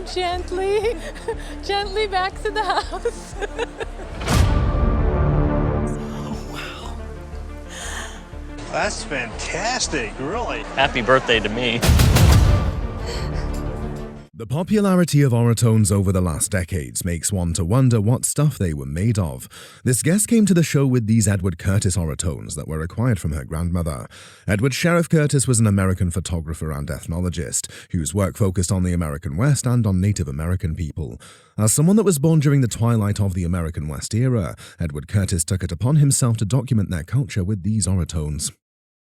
him gently, gently back to the house. That's fantastic, really. Happy birthday to me. The popularity of oratones over the last decades makes one to wonder what stuff they were made of. This guest came to the show with these Edward Curtis oratones that were acquired from her grandmother. Edward Sheriff Curtis was an American photographer and ethnologist whose work focused on the American West and on Native American people. As someone that was born during the twilight of the American West era, Edward Curtis took it upon himself to document their culture with these oratones.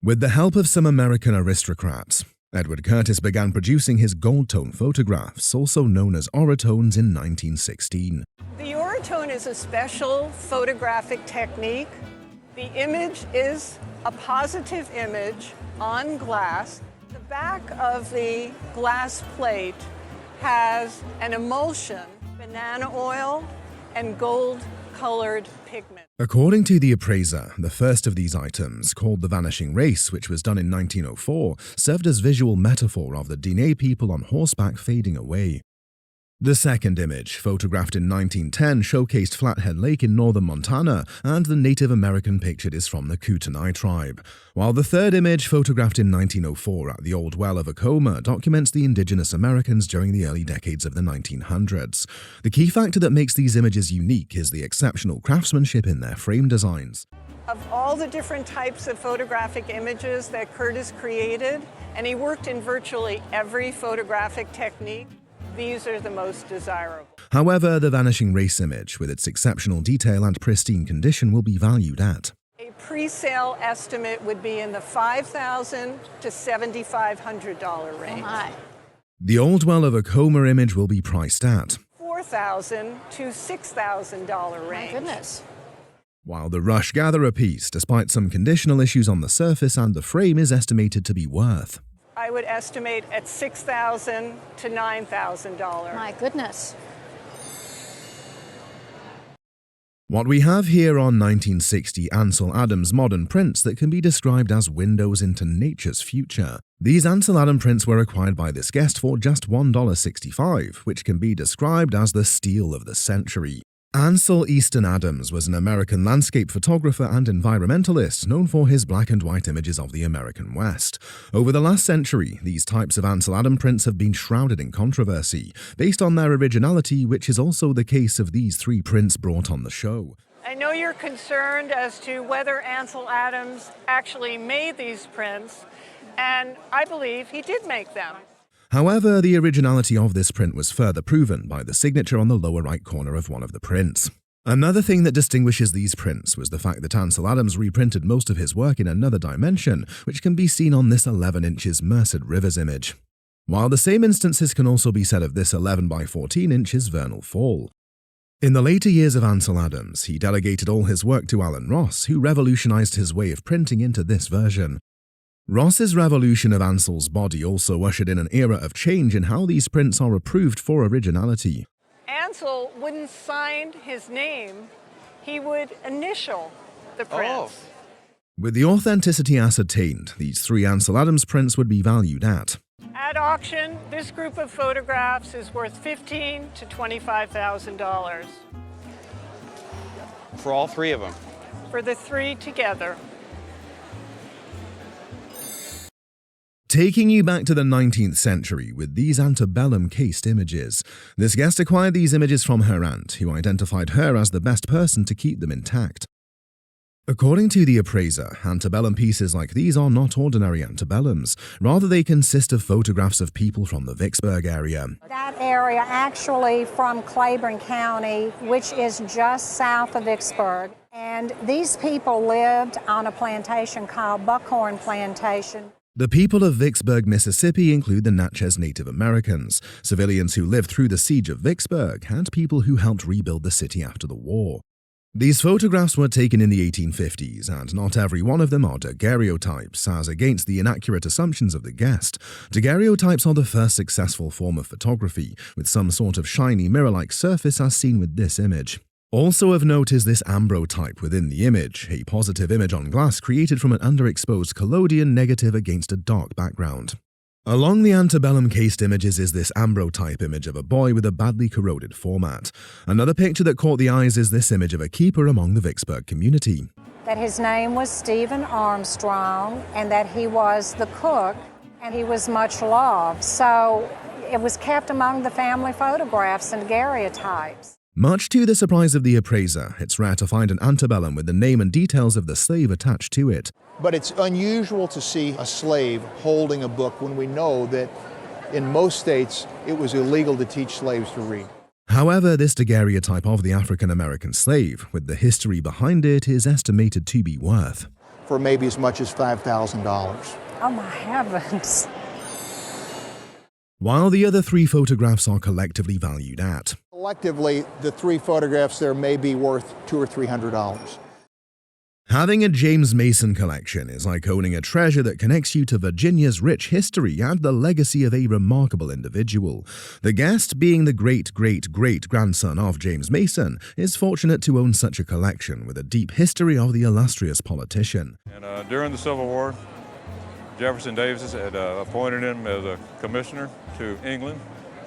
With the help of some American aristocrats, Edward Curtis began producing his gold tone photographs, also known as oratones, in 1916. The orotone is a special photographic technique. The image is a positive image on glass. The back of the glass plate has an emulsion, banana oil, and gold-colored pigment. According to the appraiser, the first of these items, called the Vanishing Race, which was done in 1904, served as visual metaphor of the Diné people on horseback fading away. The second image, photographed in 1910, showcased Flathead Lake in northern Montana, and the Native American pictured is from the Kootenai tribe. While the third image, photographed in 1904 at the Old Well of Acoma, documents the indigenous Americans during the early decades of the 1900s. The key factor that makes these images unique is the exceptional craftsmanship in their frame designs. Of all the different types of photographic images that Curtis created, and he worked in virtually every photographic technique, these are the most desirable. However, the Vanishing Race image, with its exceptional detail and pristine condition, will be valued at A pre-sale estimate would be in the $5,000 to $7,500 range. Oh my. The Old Well of Acoma image will be priced at $4,000 to $6,000 range. My goodness. while the Rush Gatherer piece, despite some conditional issues on the surface and the frame, is estimated to be worth I would estimate at $6,000 to $9,000. My goodness. What we have here are 1960 Ansel Adams modern prints that can be described as windows into nature's future. These Ansel Adams prints were acquired by this guest for just $1.65, which can be described as the steal of the century. Ansel Easton Adams was an American landscape photographer and environmentalist known for his black and white images of the American West. Over the last century, these types of Ansel Adams prints have been shrouded in controversy, based on their originality, which is also the case of these three prints brought on the show. I know you're concerned as to whether Ansel Adams actually made these prints, and I believe he did make them. However, the originality of this print was further proven by the signature on the lower right corner of one of the prints. Another thing that distinguishes these prints was the fact that Ansel Adams reprinted most of his work in another dimension, which can be seen on this 11 inches Merced Rivers image. While the same instances can also be said of this 11 by 14 inches Vernal Fall. In the later years of Ansel Adams, he delegated all his work to Alan Ross, who revolutionized his way of printing into this version. Ross's revolution of Ansel's body also ushered in an era of change in how these prints are approved for originality. Ansel wouldn't sign his name, he would initial the prints. With the authenticity ascertained, these three Ansel Adams prints would be valued at At auction, this group of photographs is worth $15,000 to $25,000 For all three of them. for the three together. Taking you back to the 19th century with these antebellum cased images. This guest acquired these images from her aunt, who identified her as the best person to keep them intact. According to the appraiser, antebellum pieces like these are not ordinary antebellums. Rather, they consist of photographs of people from the Vicksburg area. That area actually from Claiborne County, which is just south of Vicksburg. And these people lived on a plantation called Buckhorn Plantation. The people of Vicksburg, Mississippi include the Natchez Native Americans, civilians who lived through the siege of Vicksburg, and people who helped rebuild the city after the war. These photographs were taken in the 1850s, and not every one of them are daguerreotypes, as against the inaccurate assumptions of the guest. Daguerreotypes are the first successful form of photography, with some sort of shiny mirror-like surface as seen with this image. Also of note is this ambrotype within the image, a positive image on glass created from an underexposed collodion negative against a dark background. Along the antebellum cased images is this ambrotype image of a boy with a badly corroded format. Another picture that caught the eyes is this image of a keeper among the Vicksburg community. That his name was Stephen Armstrong and that he was the cook and he was much loved. So it was kept among the family photographs and daguerreotypes. Much to the surprise of the appraiser, it's rare to find an antebellum with the name and details of the slave attached to it. But it's unusual to see a slave holding a book when we know that in most states it was illegal to teach slaves to read. However, this daguerreotype of the African-American slave, with the history behind it, is estimated to be worth For maybe as much as $5,000. Oh my heavens. while the other 3 photographs are collectively valued at. Collectively, the 3 photographs there may be worth $200 or $300. Having a James Mason collection is like owning a treasure that connects you to Virginia's rich history and the legacy of a remarkable individual. The guest, being the great-great-great-grandson of James Mason, is fortunate to own such a collection with a deep history of the illustrious politician. And during the Civil War, Jefferson Davis had appointed him as a commissioner to England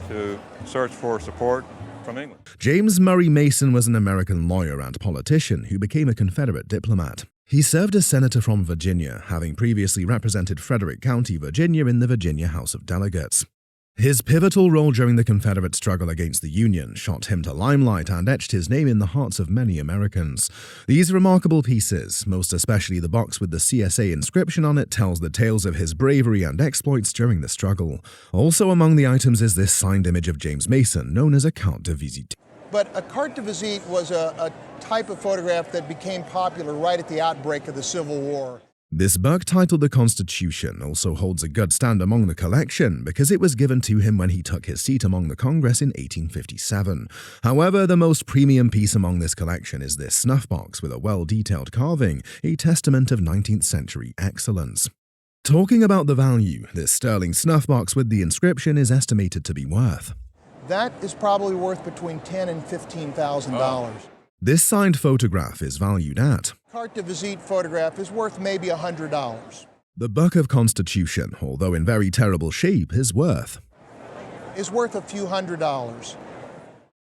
to search for support from England. James Murray Mason was an American lawyer and politician who became a Confederate diplomat. He served as senator from Virginia, having previously represented Frederick County, Virginia in the Virginia House of Delegates. His pivotal role during the Confederate struggle against the Union shot him to limelight and etched his name in the hearts of many Americans. These remarkable pieces, most especially the box with the CSA inscription on it, tells the tales of his bravery and exploits during the struggle. Also among the items is this signed image of James Mason, known as a carte de visite. But a carte de visite was a type of photograph that became popular right at the outbreak of the Civil War. This book, titled The Constitution, also holds a good stand among the collection because it was given to him when he took his seat among the Congress in 1857. However, the most premium piece among this collection is this snuff box with a well-detailed carving, a testament of 19th century excellence. Talking about the value, this sterling snuff box with the inscription is estimated to be worth. That is probably worth between $10,000 and $15,000. This signed photograph is valued at. Carte de visite photograph is worth maybe $100. The Book of Constitution, although in very terrible shape, is worth a few $100s.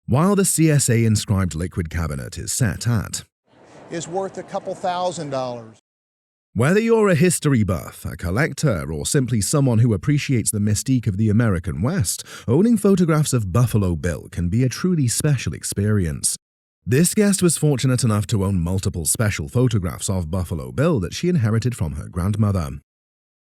While the CSA inscribed liquid cabinet is set at. Is worth a couple $1,000s. Whether you're a history buff, a collector, or simply someone who appreciates the mystique of the American West, owning photographs of Buffalo Bill can be a truly special experience. This guest was fortunate enough to own multiple special photographs of Buffalo Bill that she inherited from her grandmother.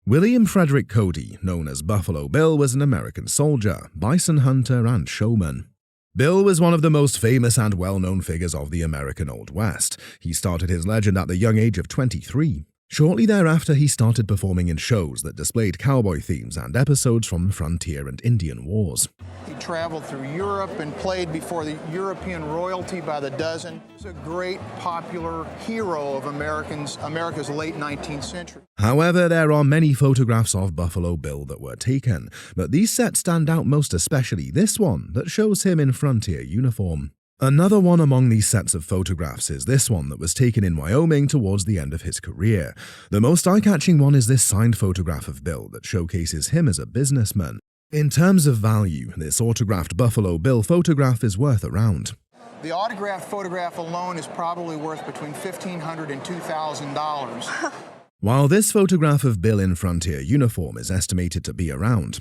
William Frederick Cody, known as Buffalo Bill, was an American soldier, bison hunter, and showman. Bill was one of the most famous and well-known figures of the American Old West. He started his legend at the young age of 23. Shortly thereafter, he started performing in shows that displayed cowboy themes and episodes from the frontier and Indian wars. He traveled through Europe and played before the European royalty by the dozen. He was a great popular hero of America's late 19th century. However, there are many photographs of Buffalo Bill that were taken, but these sets stand out most especially this one that shows him in frontier uniform. Another one among these sets of photographs is this one that was taken in Wyoming towards the end of his career. The most eye-catching one is this signed photograph of Bill that showcases him as a businessman. In terms of value, this autographed Buffalo Bill photograph is worth around. The autographed photograph alone is probably worth between $1,500 and $2,000. While this photograph of Bill in frontier uniform is estimated to be around.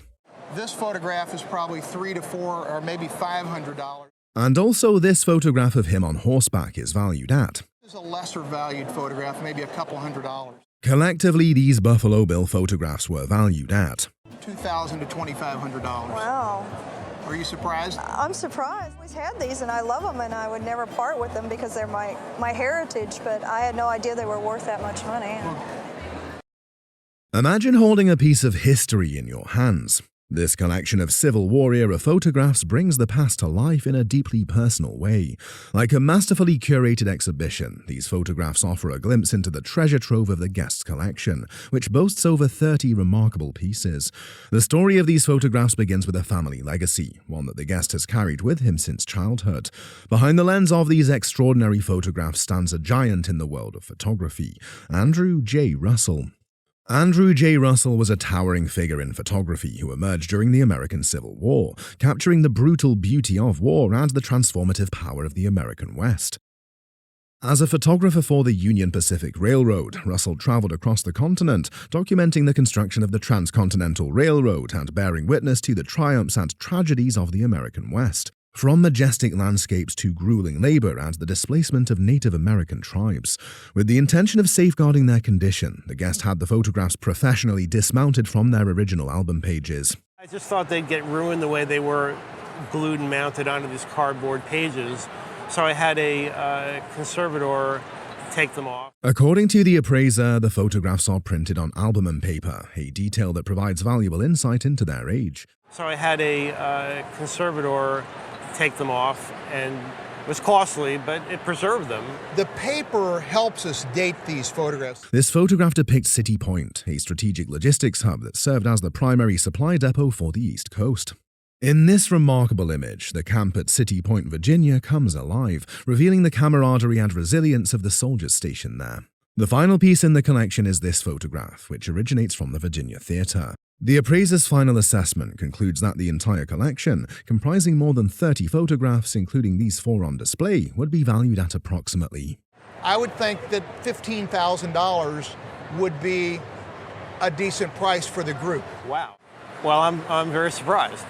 This photograph is probably $300 to $400 or maybe $500. And also this photograph of him on horseback is valued at. This is a lesser valued photograph, maybe a couple $100. Collectively, these Buffalo Bill photographs were valued at $2,000 to $2,500. Wow. Are you surprised? I'm surprised. I always had these and I love them and I would never part with them because they're my heritage, but I had no idea they were worth that much money. Imagine holding a piece of history in your hands. This collection of Civil War era photographs brings the past to life in a deeply personal way. Like a masterfully curated exhibition, these photographs offer a glimpse into the treasure trove of the guest's collection, which boasts over 30 remarkable pieces. The story of these photographs begins with a family legacy, one that the guest has carried with him since childhood. Behind the lens of these extraordinary photographs stands a giant in the world of photography, Andrew J. Russell. Andrew J. Russell was a towering figure in photography who emerged during the American Civil War, capturing the brutal beauty of war and the transformative power of the American West. As a photographer for the Union Pacific Railroad, Russell traveled across the continent, documenting the construction of the Transcontinental Railroad and bearing witness to the triumphs and tragedies of the American West. From majestic landscapes to grueling labor and the displacement of Native American tribes. With the intention of safeguarding their condition, the guest had the photographs professionally dismounted from their original album pages. I just thought they'd get ruined the way they were glued and mounted onto these cardboard pages, so I had a conservator take them off. According to the appraiser, the photographs are printed on album paper, a detail that provides valuable insight into their age. So I had a conservator take them off, and it was costly, but it preserved them. The paper helps us date these photographs. This photograph depicts City Point, a strategic logistics hub that served as the primary supply depot for the East Coast. In this remarkable image, the camp at City Point, Virginia comes alive, revealing the camaraderie and resilience of the soldiers stationed there. The final piece in the collection is this photograph, which originates from the Virginia Theatre. The appraiser's final assessment concludes that the entire collection, comprising more than 30 photographs, including these 4 on display, would be valued at approximately. I would think that $15,000 would be a decent price for the group. Wow. Well, I'm very surprised.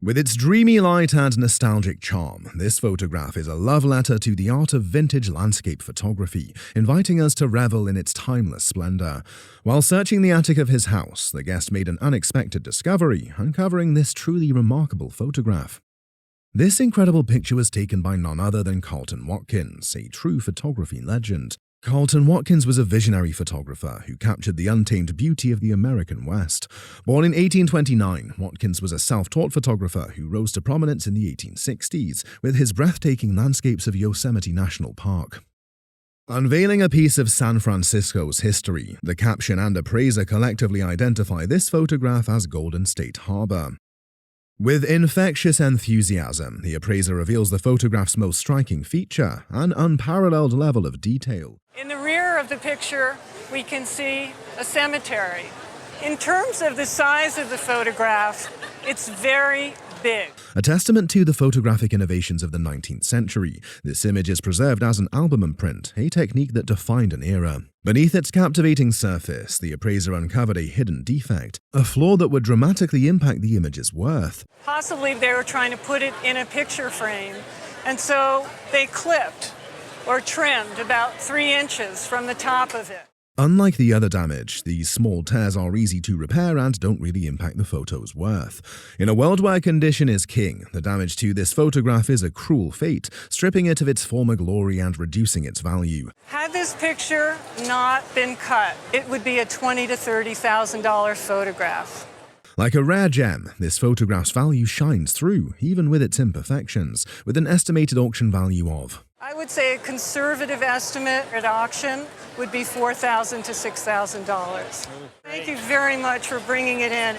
With its dreamy light and nostalgic charm, this photograph is a love letter to the art of vintage landscape photography, inviting us to revel in its timeless splendor. While searching the attic of his house, the guest made an unexpected discovery, uncovering this truly remarkable photograph. This incredible picture was taken by none other than Carlton Watkins, a true photography legend. Carlton Watkins was a visionary photographer who captured the untamed beauty of the American West. Born in 1829, Watkins was a self-taught photographer who rose to prominence in the 1860s with his breathtaking landscapes of Yosemite National Park. Unveiling a piece of San Francisco's history, the caption and appraiser collectively identify this photograph as Golden State Harbor. With infectious enthusiasm, the appraiser reveals the photograph's most striking feature, an unparalleled level of detail. In the rear of the picture, we can see a cemetery. In terms of the size of the photograph, it's very big. A testament to the photographic innovations of the 19th century, this image is preserved as an album print, a technique that defined an era. Beneath its captivating surface, the appraiser uncovered a hidden defect, a flaw that would dramatically impact the image's worth. Possibly they were trying to put it in a picture frame, and so they clipped or trimmed about 3 inches from the top of it. Unlike the other damage, these small tears are easy to repair and don't really impact the photo's worth. In a world where condition is king, the damage to this photograph is a cruel fate, stripping it of its former glory and reducing its value. Had this picture not been cut, it would be a $20,000 to $30,000 photograph. Like a rare gem, this photograph's value shines through, even with its imperfections, with an estimated auction value of. I would say a conservative estimate at auction would be $4,000 to $6,000. Thank you very much for bringing it in.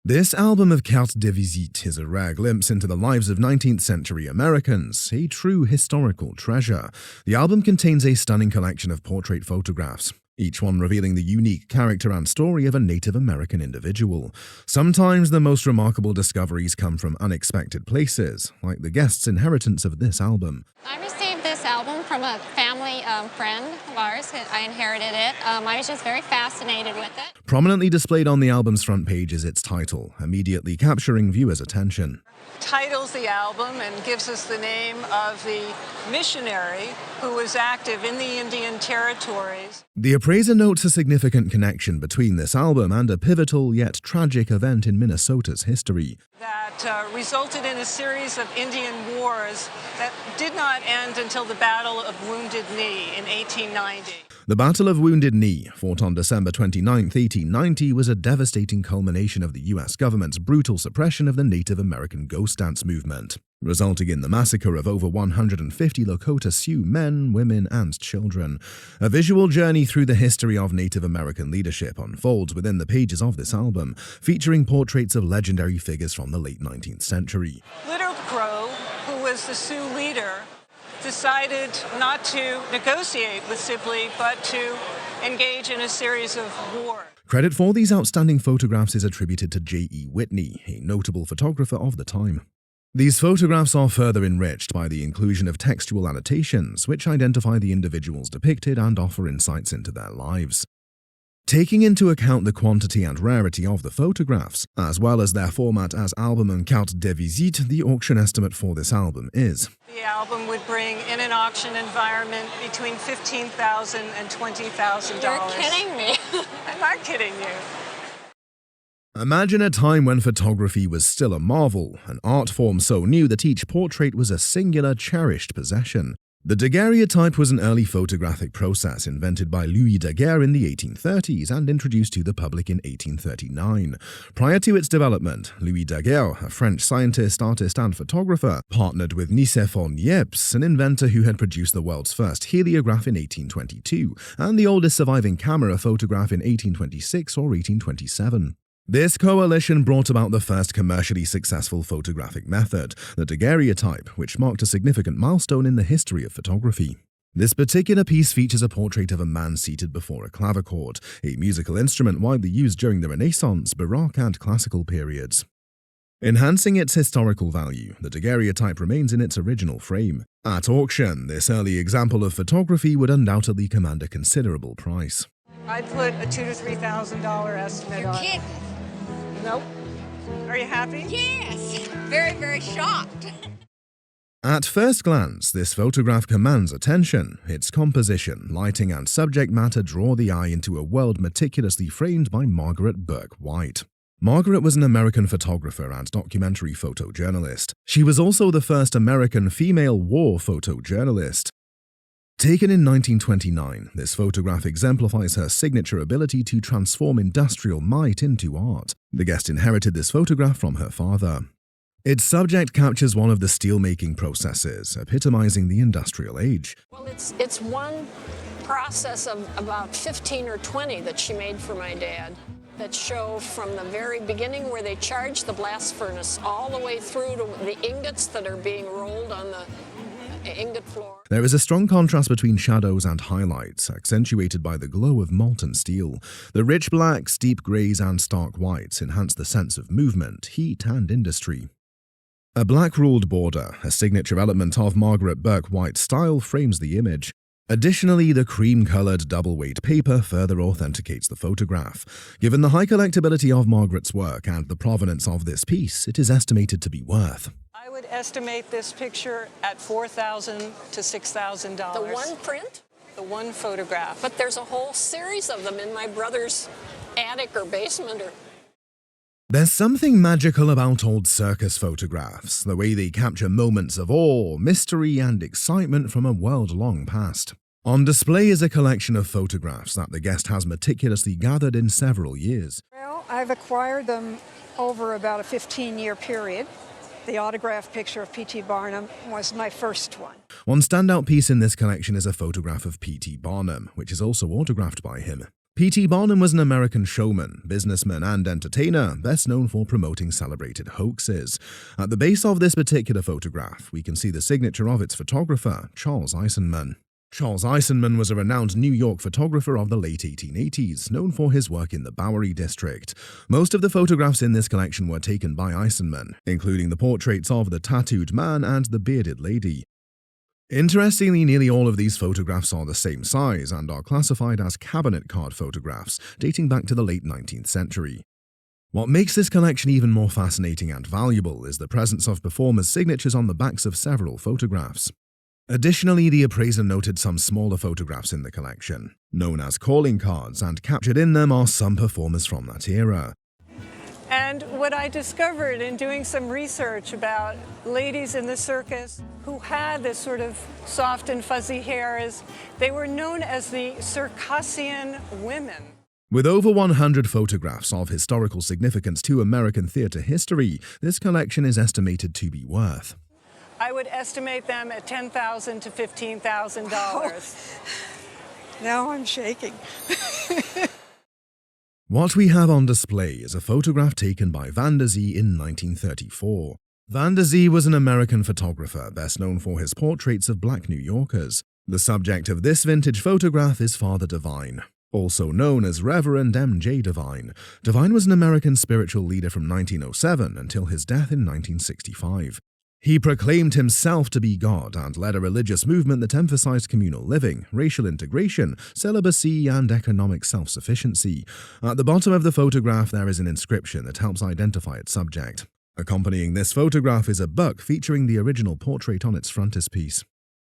This album of Carte de Visite is a rare glimpse into the lives of 19th century Americans, a true historical treasure. The album contains a stunning collection of portrait photographs, each one revealing the unique character and story of a Native American individual. Sometimes the most remarkable discoveries come from unexpected places, like the guest's inheritance of this album. I received this album from a family friend of ours. I inherited it. I was just very fascinated with it. Prominently displayed on the album's front page is its title, immediately capturing viewers' attention. Titles the album and gives us the name of the missionary who was active in the Indian territories. The appraiser notes a significant connection between this album and a pivotal yet tragic event in Minnesota's history. That resulted in a series of Indian wars that did not end until the Battle of Wounded Knee in 1890. The Battle of Wounded Knee, fought on December 29, 1890, was a devastating culmination of the U.S. government's brutal suppression of the Native American ghost dance movement, resulting in the massacre of over 150 Lakota Sioux men, women, and children. A visual journey through the history of Native American leadership unfolds within the pages of this album, featuring portraits of legendary figures from the late 19th century. Little Crow, who was the Sioux leader, decided not to negotiate with Sibley, but to engage in a series of wars. Credit for these outstanding photographs is attributed to J.E. Whitney, a notable photographer of the time. These photographs are further enriched by the inclusion of textual annotations, which identify the individuals depicted and offer insights into their lives. Taking into account the quantity and rarity of the photographs, as well as their format as album and carte de visite, the auction estimate for this album is: The album would bring, in an auction environment, between $15,000 and $20,000. You're kidding me. I'm not kidding you. Imagine a time when photography was still a marvel, an art form so new that each portrait was a singular, cherished possession. The daguerreotype was an early photographic process invented by Louis Daguerre in the 1830s and introduced to the public in 1839. Prior to its development, Louis Daguerre, a French scientist, artist, and photographer, partnered with Nicéphore Niepce, an inventor who had produced the world's first heliograph in 1822 and the oldest surviving camera photograph in 1826 or 1827. This coalition brought about the first commercially successful photographic method, the daguerreotype, which marked a significant milestone in the history of photography. This particular piece features a portrait of a man seated before a clavichord, a musical instrument widely used during the Renaissance, Baroque, and Classical periods. Enhancing its historical value, the daguerreotype remains in its original frame. At auction, this early example of photography would undoubtedly command a considerable price. I'd put a $2,000 to $3,000 estimate on it. Nope. Are you happy? Yes. Very, very shocked. At first glance, this photograph commands attention. Its composition, lighting, and subject matter draw the eye into a world meticulously framed by Margaret Burke White. Margaret was an American photographer and documentary photojournalist. She was also the first American female war photojournalist. Taken in 1929, this photograph exemplifies her signature ability to transform industrial might into art. The guest inherited this photograph from her father. Its subject captures one of the steel-making processes, epitomizing the industrial age. Well, it's one process of about 15 or 20 that she made for my dad that show from the very beginning where they charge the blast furnace all the way through to the ingots that are being rolled on the ingot floor. There is a strong contrast between shadows and highlights, accentuated by the glow of molten steel. The rich blacks, deep grays, and stark whites enhance the sense of movement, heat, and industry. A black-ruled border, a signature element of Margaret Burke White's style, frames the image. Additionally, the cream-colored double-weight paper further authenticates the photograph. Given the high collectability of Margaret's work and the provenance of this piece, it is estimated to be worth. I would estimate this picture at $4,000 to $6,000. The one print? The one photograph. But there's a whole series of them in my brother's attic or basement. There's something magical about old circus photographs, the way they capture moments of awe, mystery, and excitement from a world long past. On display is a collection of photographs that the guest has meticulously gathered in several years. Well, I've acquired them over about a 15-year period. The autographed picture of P.T. Barnum was my first one. One standout piece in this collection is a photograph of P.T. Barnum, which is also autographed by him. P.T. Barnum was an American showman, businessman, and entertainer, best known for promoting celebrated hoaxes. At the base of this particular photograph, we can see the signature of its photographer, Charles Eisenman. Charles Eisenman was a renowned New York photographer of the late 1880s, known for his work in the Bowery district. Most of the photographs in this collection were taken by Eisenman, including the portraits of the tattooed man and the bearded lady. Interestingly, nearly all of these photographs are the same size and are classified as cabinet card photographs, dating back to the late 19th century. What makes this collection even more fascinating and valuable is the presence of performers' signatures on the backs of several photographs. Additionally, the appraiser noted some smaller photographs in the collection, known as calling cards, and captured in them are some performers from that era. And what I discovered in doing some research about ladies in the circus who had this sort of soft and fuzzy hair is they were known as the Circassian women. With over 100 photographs of historical significance to American theater history, this collection is estimated to be worth. I would estimate them at $10,000 to $15,000. Wow. Now I'm shaking. What we have on display is a photograph taken by Van der Zee in 1934. Van der Zee was an American photographer best known for his portraits of black New Yorkers. The subject of this vintage photograph is Father Divine, also known as Reverend M.J. Divine. Divine was an American spiritual leader from 1907 until his death in 1965. He proclaimed himself to be God and led a religious movement that emphasized communal living, racial integration, celibacy, and economic self-sufficiency. At the bottom of the photograph, there is an inscription that helps identify its subject. Accompanying this photograph is a book featuring the original portrait on its frontispiece.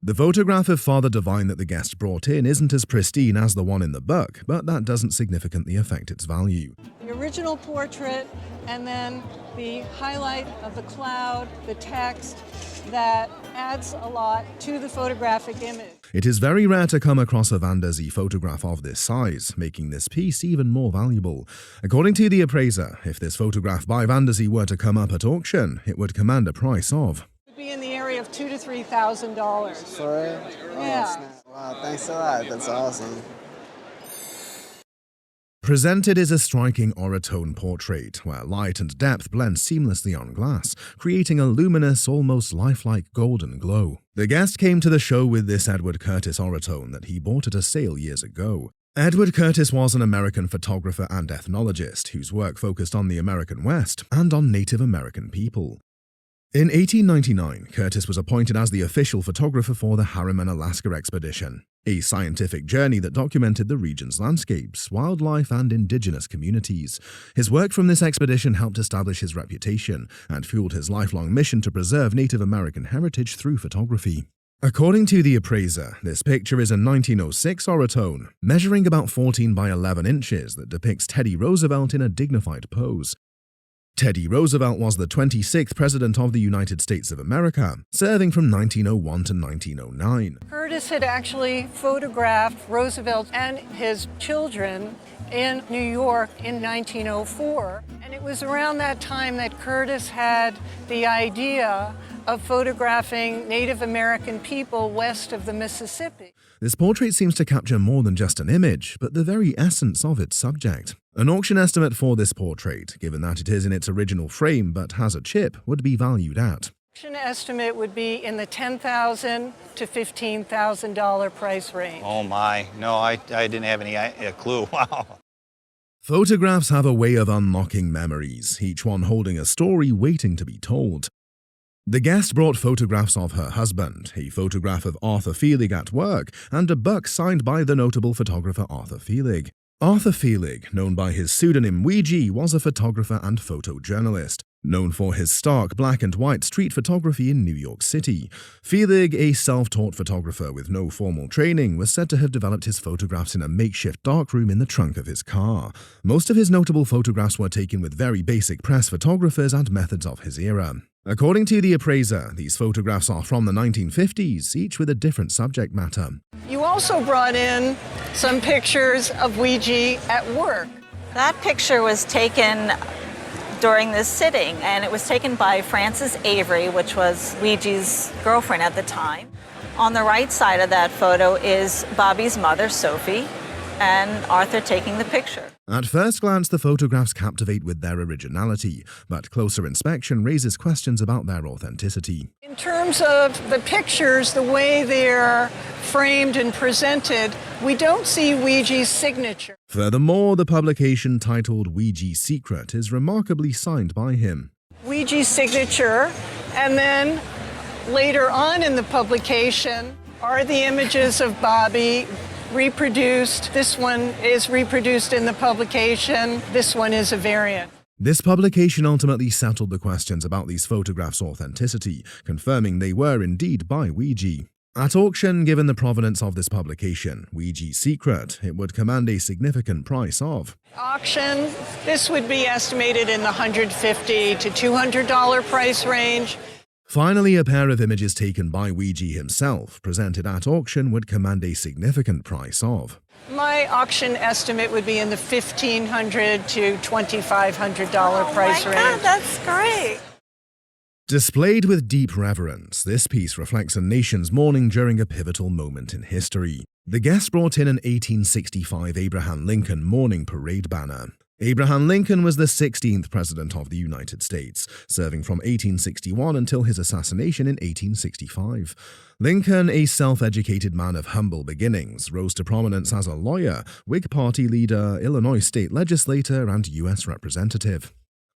The photograph of Father Divine that the guest brought in isn't as pristine as the one in the book, but that doesn't significantly affect its value. The original portrait, and then the highlight of the cloud, the text, that adds a lot to the photographic image. It is very rare to come across a Van der Zee photograph of this size, making this piece even more valuable. According to the appraiser, if this photograph by Van der Zee were to come up at auction, it would command a price of Be in the area of $2,000 to $3,000. For it? Yeah. Oh, wow, thanks a lot. That's awesome. Presented is a striking orotone portrait, where light and depth blend seamlessly on glass, creating a luminous, almost lifelike golden glow. The guest came to the show with this Edward Curtis orotone that he bought at a sale years ago. Edward Curtis was an American photographer and ethnologist whose work focused on the American West and on Native American people. In 1899, Curtis was appointed as the official photographer for the Harriman, Alaska expedition, a scientific journey that documented the region's landscapes, wildlife, and indigenous communities. His work from this expedition helped establish his reputation and fueled his lifelong mission to preserve Native American heritage through photography. According to the appraiser, this picture is a 1906 orotone, measuring about 14 by 11 inches that depicts Teddy Roosevelt in a dignified pose. Teddy Roosevelt was the 26th President of the United States of America, serving from 1901 to 1909. Curtis had actually photographed Roosevelt and his children in New York in 1904, and it was around that time that Curtis had the idea of photographing Native American people west of the Mississippi. This portrait seems to capture more than just an image, but the very essence of its subject. An auction estimate for this portrait, given that it is in its original frame but has a chip, would be valued at. Auction estimate would be in the $10,000 to $15,000 price range. Oh my, no, I didn't have any clue. Wow. Photographs have a way of unlocking memories, each one holding a story waiting to be told. The guest brought photographs of her husband, a photograph of Arthur Feelig at work, and a book signed by the notable photographer Arthur Feelig. Arthur Feelig, known by his pseudonym Ouija, was a photographer and photojournalist, known for his stark black and white street photography in New York City. Feelig, a self-taught photographer with no formal training, was said to have developed his photographs in a makeshift darkroom in the trunk of his car. Most of his notable photographs were taken with very basic press photographers and methods of his era. According to the appraiser, these photographs are from the 1950s, each with a different subject matter. You also brought in some pictures of Ouija at work. That picture was taken during this sitting, and it was taken by Frances Avery, which was Ouija's girlfriend at the time. On the right side of that photo is Bobby's mother, Sophie, and Arthur taking the picture. At first glance, the photographs captivate with their originality, but closer inspection raises questions about their authenticity. In terms of the pictures, the way they're framed and presented, we don't see Ouija's signature. Furthermore, the publication titled Ouija's Secret is remarkably signed by him. Ouija's signature, and then later on in the publication are the images of Bobby reproduced. This one is reproduced in the publication. This one is a variant. This publication ultimately settled the questions about these photographs' authenticity, confirming they were indeed by Ouija. At auction, given the provenance of this publication, Ouija's Secret, it would command a significant price of. Auction, this would be estimated in the $150 to $200 price range. Finally, a pair of images taken by Ouija himself, presented at auction, would command a significant price of. My auction estimate would be in the $1,500 to $2,500 price range. God, that's great. Displayed with deep reverence, this piece reflects a nation's mourning during a pivotal moment in history. The guest brought in an 1865 Abraham Lincoln mourning parade banner. Abraham Lincoln was the 16th President of the United States, serving from 1861 until his assassination in 1865. Lincoln, a self-educated man of humble beginnings, rose to prominence as a lawyer, Whig Party leader, Illinois state legislator, and U.S. representative.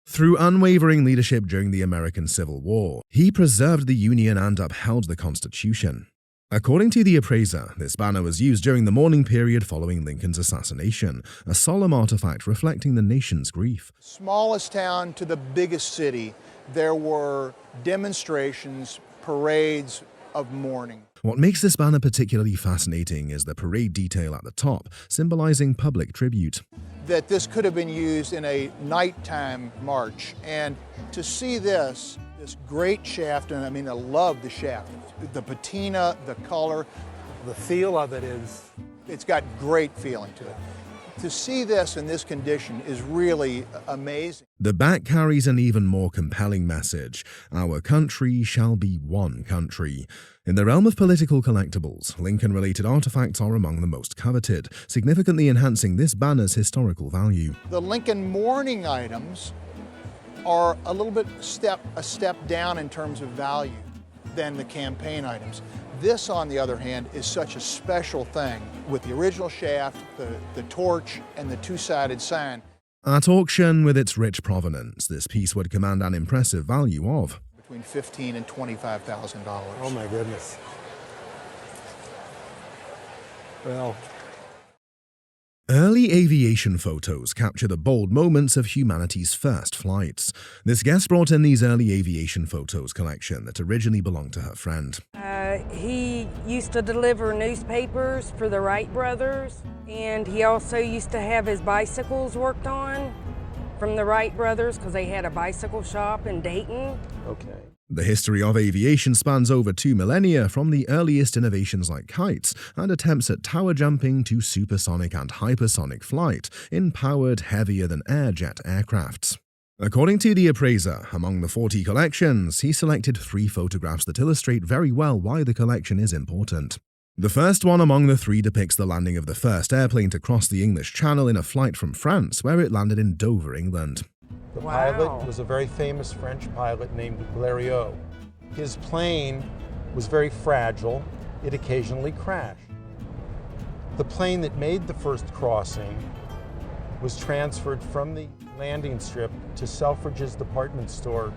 Through unwavering leadership during the American Civil War, he preserved the Union and upheld the Constitution. According to the Appraiser, this banner was used during the mourning period following Lincoln's assassination, a solemn artifact reflecting the nation's grief. Smallest town to the biggest city, there were demonstrations, parades of mourning. What makes this banner particularly fascinating is the parade detail at the top, symbolizing public tribute. That this could have been used in a nighttime march, and to see this great shaft, and I mean, I love the shaft. The patina, the color, the feel of it it's got great feeling to it. To see this in this condition is really amazing. The back carries an even more compelling message. Our country shall be one country. In the realm of political collectibles, Lincoln-related artifacts are among the most coveted, significantly enhancing this banner's historical value. The Lincoln mourning items are a little bit a step down in terms of value than the campaign items. This, on the other hand, is such a special thing with the original shaft, the torch, and the two-sided sign. At auction, with its rich provenance, this piece would command an impressive value of between $15,000 and $25,000. Oh my goodness. Well, early aviation photos capture the bold moments of humanity's first flights. This guest brought in these early aviation photos collection that originally belonged to her friend. He used to deliver newspapers for the Wright brothers, and he also used to have his bicycles worked on from the Wright brothers because they had a bicycle shop in Dayton. Okay. The history of aviation spans over 2 millennia, from the earliest innovations like kites and attempts at tower jumping to supersonic and hypersonic flight in powered, heavier-than-air jet aircrafts. According to the Appraiser, among the 40 collections, he selected 3 photographs that illustrate very well why the collection is important. The first one among the 3 depicts the landing of the first airplane to cross the English Channel in a flight from France, where it landed in Dover, England. The pilot was a very famous French pilot named Blériot. His plane was very fragile. It occasionally crashed. The plane that made the first crossing was transferred from the landing strip to Selfridge's department store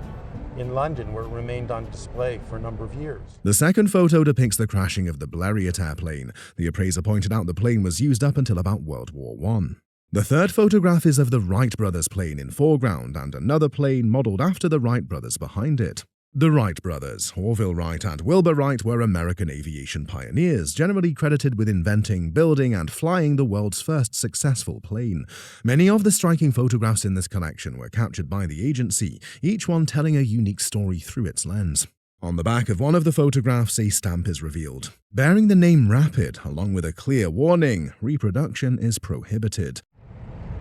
in London, where it remained on display for a number of years. The second photo depicts the crashing of the Blériot airplane. The Appraiser pointed out the plane was used up until about World War I. The third photograph is of the Wright brothers plane in foreground and another plane modeled after the Wright brothers behind it. The Wright brothers, Orville Wright and Wilbur Wright, were American aviation pioneers, generally credited with inventing, building, and flying the world's first successful plane. Many of the striking photographs in this collection were captured by the agency, each one telling a unique story through its lens. On the back of one of the photographs, a stamp is revealed, bearing the name Rapid, along with a clear warning: reproduction is prohibited.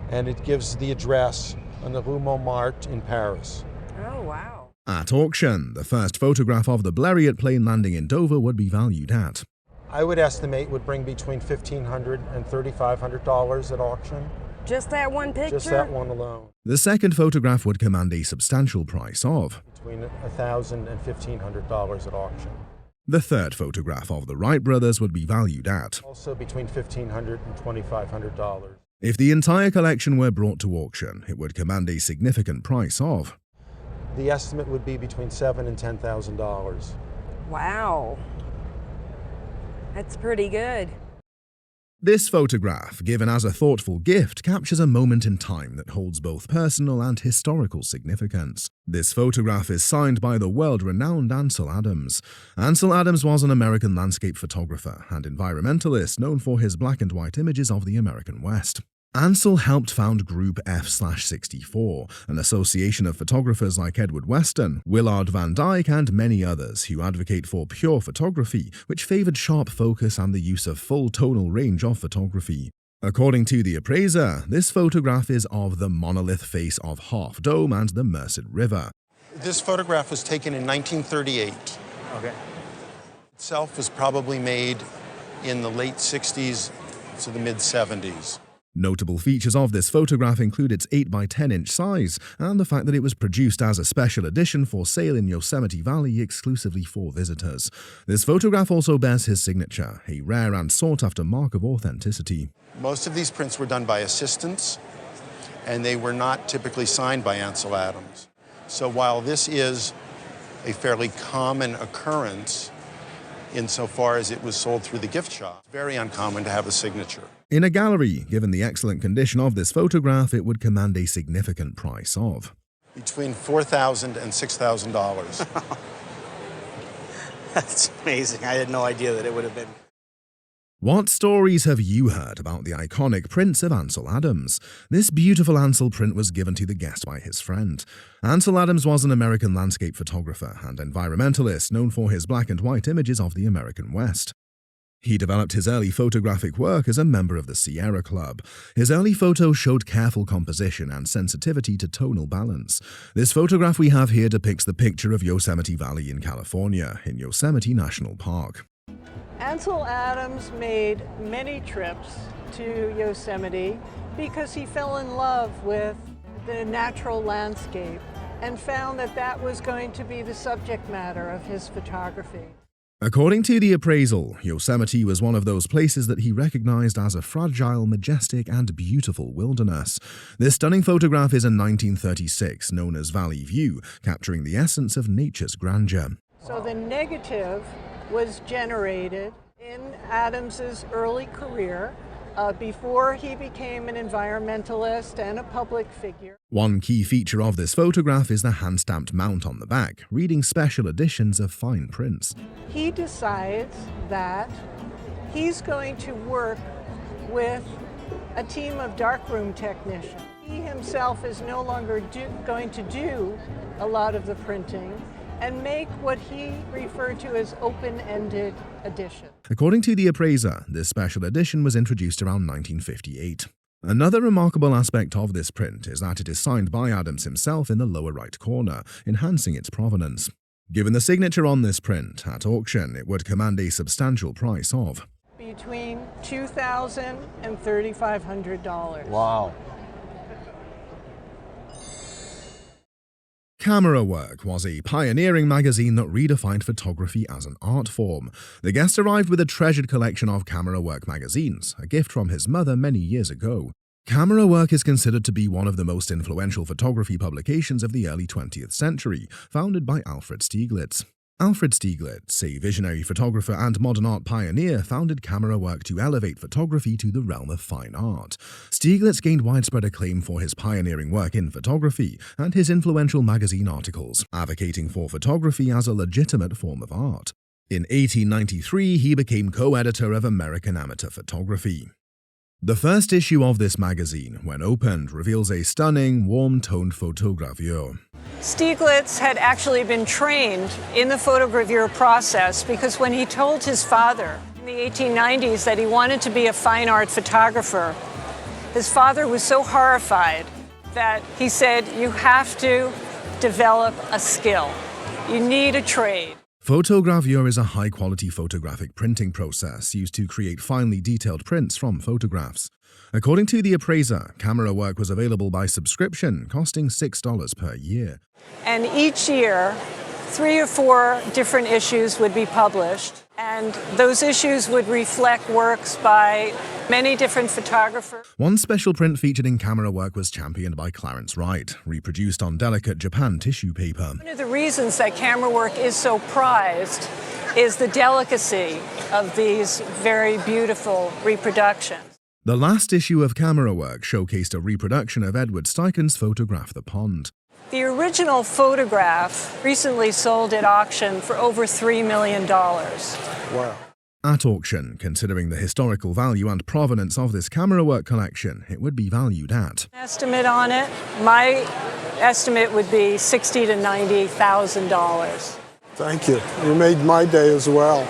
And it gives the address on the Rue Montmartre in Paris. Oh, wow. At auction, the first photograph of the Blériot plane landing in Dover would be valued at, I would estimate, would bring between $1,500 and $3,500 at auction. Just that one picture? Just that one alone. The second photograph would command a substantial price of between $1,000 and $1,500 at auction. The third photograph of the Wright brothers would be valued at also between $1,500 and $2,500. If the entire collection were brought to auction, it would command a significant price of the estimate would be between $7,000 and $10,000. Wow. That's pretty good. This photograph, given as a thoughtful gift, captures a moment in time that holds both personal and historical significance. This photograph is signed by the world-renowned Ansel Adams. Ansel Adams was an American landscape photographer and environmentalist known for his black and white images of the American West. Ansel helped found Group F/64, an association of photographers like Edward Weston, Willard Van Dyke, and many others who advocate for pure photography, which favored sharp focus and the use of full tonal range of photography. According to the Appraiser, this photograph is of the monolith face of Half Dome and the Merced River. This photograph was taken in 1938. Okay. Itself was probably made in the late 60s to the mid 70s. Notable features of this photograph include its 8 by 10 inch size and the fact that it was produced as a special edition for sale in Yosemite Valley exclusively for visitors. This photograph also bears his signature, a rare and sought-after mark of authenticity. Most of these prints were done by assistants, and they were not typically signed by Ansel Adams. So while this is a fairly common occurrence insofar as it was sold through the gift shop, it's very uncommon to have a signature. In a gallery, given the excellent condition of this photograph, it would command a significant price of between $4,000 and $6,000. That's amazing. I had no idea that it would have been. What stories have you heard about the iconic prints of Ansel Adams? This beautiful Ansel print was given to the guest by his friend. Ansel Adams was an American landscape photographer and environmentalist known for his black and white images of the American West. He developed his early photographic work as a member of the Sierra Club. His early photos showed careful composition and sensitivity to tonal balance. This photograph we have here depicts the picture of Yosemite Valley in California, in Yosemite National Park. Ansel Adams made many trips to Yosemite because he fell in love with the natural landscape and found that that was going to be the subject matter of his photography. According to the appraisal, Yosemite was one of those places that he recognized as a fragile, majestic, and beautiful wilderness. This stunning photograph is in 1936, known as Valley View, capturing the essence of nature's grandeur. So the negative was generated in Adams's early career before he became an environmentalist and a public figure. One key feature of this photograph is the hand-stamped mount on the back, reading special editions of fine prints. He decides that he's going to work with a team of darkroom technicians. He himself is no longer going to do a lot of the printing and make what he referred to as open-ended editions. According to the appraiser, this special edition was introduced around 1958. Another remarkable aspect of this print is that it is signed by Adams himself in the lower right corner, enhancing its provenance. Given the signature on this print, at auction, it would command a substantial price of between $2,000 and $3,500. Wow. Camera Work was a pioneering magazine that redefined photography as an art form. The guest arrived with a treasured collection of Camera Work magazines, a gift from his mother many years ago. Camera Work is considered to be one of the most influential photography publications of the early 20th century, founded by Alfred Stieglitz. Alfred Stieglitz, a visionary photographer and modern art pioneer, founded Camera Work to elevate photography to the realm of fine art. Stieglitz gained widespread acclaim for his pioneering work in photography and his influential magazine articles, advocating for photography as a legitimate form of art. In 1893, he became co-editor of American Amateur Photography. The first issue of this magazine, when opened, reveals a stunning, warm-toned photogravure. Stieglitz had actually been trained in the photogravure process because when he told his father in the 1890s that he wanted to be a fine art photographer, his father was so horrified that he said, "You have to develop a skill. You need a trade." Photogravure is a high-quality photographic printing process used to create finely detailed prints from photographs. According to the appraiser, Camera Work was available by subscription, costing $6 per year. And each year, 3 or 4 different issues would be published, and those issues would reflect works by many different photographers. One special print featured in Camera Work was championed by Clarence Wright, reproduced on delicate Japan tissue paper. One of the reasons that Camera Work is so prized is the delicacy of these very beautiful reproductions. The last issue of Camera Work showcased a reproduction of Edward Steichen's photograph The Pond. The original photograph recently sold at auction for over $3 million. Wow. At auction, considering the historical value and provenance of this Camera Work collection, it would be valued at Estimate on it, my estimate would be $60,000 to $90,000. Thank you. You made my day as well.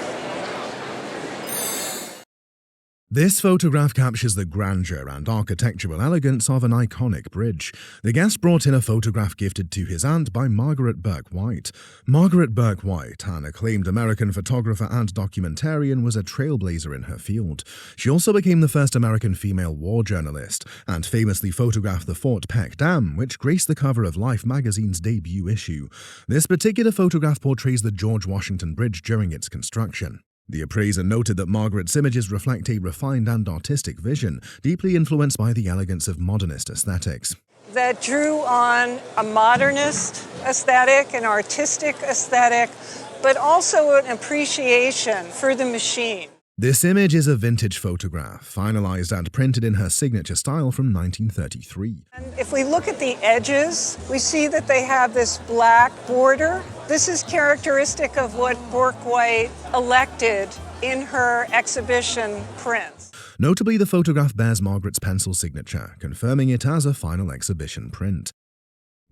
This photograph captures the grandeur and architectural elegance of an iconic bridge. The guest brought in a photograph gifted to his aunt by Margaret Burke White. Margaret Burke White, an acclaimed American photographer and documentarian, was a trailblazer in her field. She also became the first American female war journalist and famously photographed the Fort Peck Dam, which graced the cover of Life magazine's debut issue. This particular photograph portrays the George Washington Bridge during its construction. The appraiser noted that Margaret's images reflect a refined and artistic vision, deeply influenced by the elegance of modernist aesthetics. That drew on a modernist aesthetic, an artistic aesthetic, but also an appreciation for the machine. This image is a vintage photograph, finalized and printed in her signature style from 1933. And if we look at the edges, we see that they have this black border. This is characteristic of what Burke White elected in her exhibition prints. Notably, the photograph bears Margaret's pencil signature, confirming it as a final exhibition print.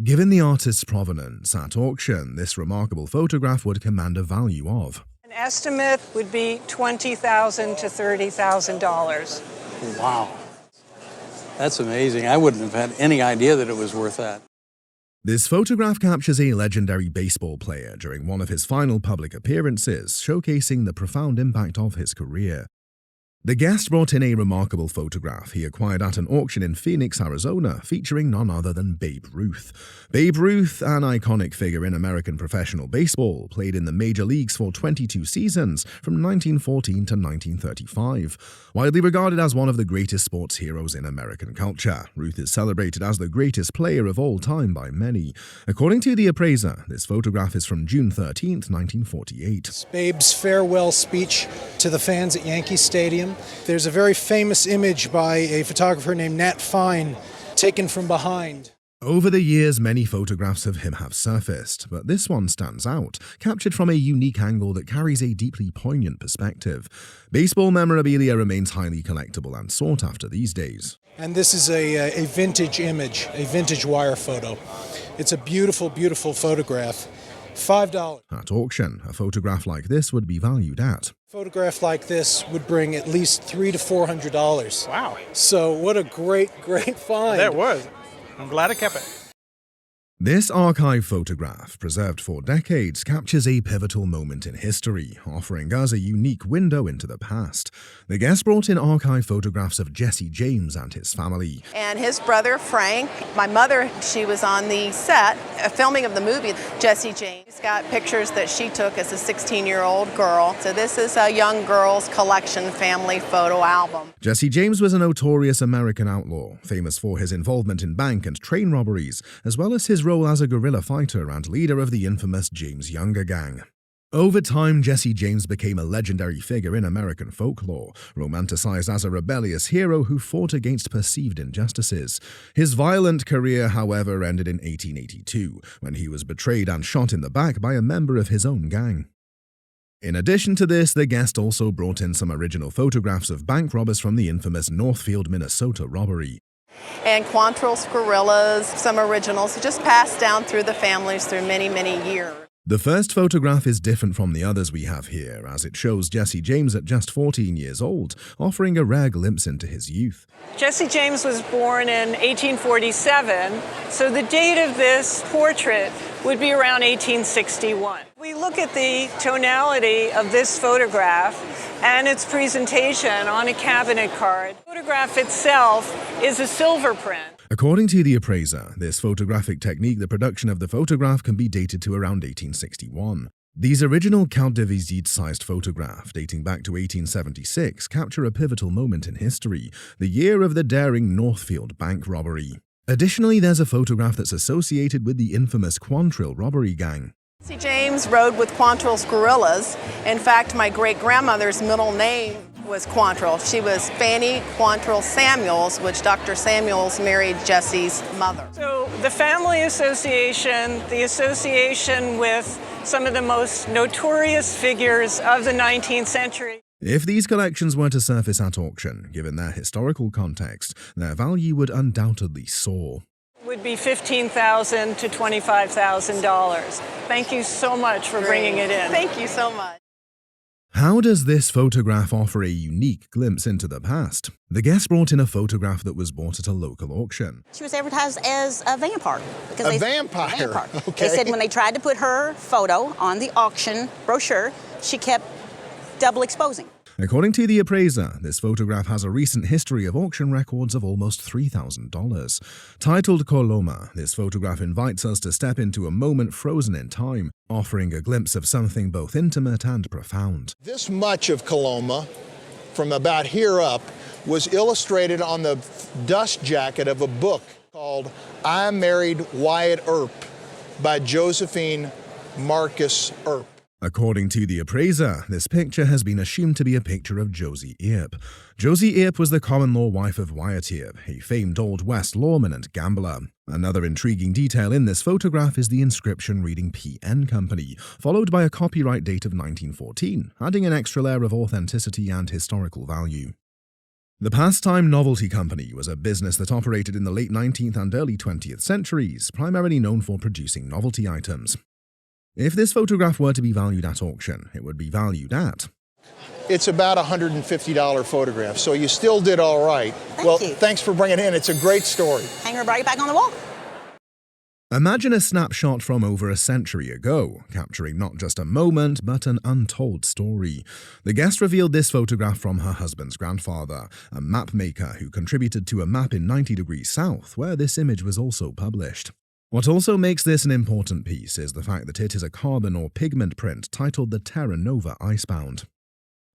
Given the artist's provenance, at auction, this remarkable photograph would command a value of An estimate would be $20,000 to $30,000. Wow. That's amazing. I wouldn't have had any idea that it was worth that. This photograph captures a legendary baseball player during one of his final public appearances, showcasing the profound impact of his career. The guest brought in a remarkable photograph he acquired at an auction in Phoenix, Arizona, featuring none other than Babe Ruth. Babe Ruth, an iconic figure in American professional baseball, played in the major leagues for 22 seasons from 1914 to 1935. Widely regarded as one of the greatest sports heroes in American culture, Ruth is celebrated as the greatest player of all time by many. According to the appraiser, this photograph is from June 13, 1948. Babe's farewell speech to the fans at Yankee Stadium. There's a very famous image by a photographer named Nat Fine, taken from behind. Over the years, many photographs of him have surfaced, but this one stands out, captured from a unique angle that carries a deeply poignant perspective. Baseball memorabilia remains highly collectible and sought after these days. And this is a vintage image, a vintage wire photo. It's a beautiful, beautiful photograph. $5. At auction, a photograph like this would be valued at. A photograph like this would bring at least $300 to $400. Wow. So what a great, great find. That was. I'm glad I kept it. This archive photograph, preserved for decades, captures a pivotal moment in history, offering us a unique window into the past. The guest brought in archive photographs of Jesse James and his family. And his brother, Frank. My mother, she was on the set, filming of the movie, Jesse James. She's got pictures that she took as a 16-year-old girl. So this is a young girl's collection family photo album. Jesse James was a notorious American outlaw, famous for his involvement in bank and train robberies, as well as his role as a guerrilla fighter and leader of the infamous James Younger Gang. Over time, Jesse James became a legendary figure in American folklore, romanticized as a rebellious hero who fought against perceived injustices. His violent career, however, ended in 1882, when he was betrayed and shot in the back by a member of his own gang. In addition to this, the guest also brought in some original photographs of bank robbers from the infamous Northfield, Minnesota robbery. And Quantrill's gorillas, some originals, just passed down through the families through many, many years. The first photograph is different from the others we have here, as it shows Jesse James at just 14 years old, offering a rare glimpse into his youth. Jesse James was born in 1847, so the date of this portrait would be around 1861. We look at the tonality of this photograph and its presentation on a cabinet card. The photograph itself is a silver print. According to the appraiser, this photographic technique, the production of the photograph can be dated to around 1861. These original Count de Visite-sized photographs, dating back to 1876, capture a pivotal moment in history, the year of the daring Northfield bank robbery. Additionally, there's a photograph that's associated with the infamous Quantrill robbery gang. Jesse James rode with Quantrill's gorillas. In fact, my great-grandmother's middle name was Quantrill. She was Fanny Quantrill Samuels, which Dr. Samuels married Jesse's mother. So the family association, the association with some of the most notorious figures of the 19th century. If these collections were to surface at auction, given their historical context, their value would undoubtedly soar. Would be $15,000 to $25,000. Thank you so much for bringing it in. Thank you so much. How does this photograph offer a unique glimpse into the past? The guest brought in a photograph that was bought at a local auction. She was advertised as a vampire. Vampire? Okay. They said when they tried to put her photo on the auction brochure, she kept double exposing. According to the appraiser, this photograph has a recent history of auction records of almost $3,000. Titled Coloma, this photograph invites us to step into a moment frozen in time, offering a glimpse of something both intimate and profound. This much of Coloma, from about here up, was illustrated on the dust jacket of a book called I Married Wyatt Earp by Josephine Marcus Earp. According to the appraiser, this picture has been assumed to be a picture of Josie Earp. Josie Earp was the common-law wife of Wyatt Earp, a famed Old West lawman and gambler. Another intriguing detail in this photograph is the inscription reading PN Company, followed by a copyright date of 1914, adding an extra layer of authenticity and historical value. The Pastime Novelty Company was a business that operated in the late 19th and early 20th centuries, primarily known for producing novelty items. If this photograph were to be valued at auction, it would be valued at... It's about a $150 photograph, so you still did all right. Thank you. Thanks for bringing it in. It's a great story. Hang her right back on the wall. Imagine a snapshot from over a century ago, capturing not just a moment, but an untold story. The guest revealed this photograph from her husband's grandfather, a map maker who contributed to a map in 90 degrees south, where this image was also published. What also makes this an important piece is the fact that it is a carbon or pigment print titled the Terra Nova Icebound.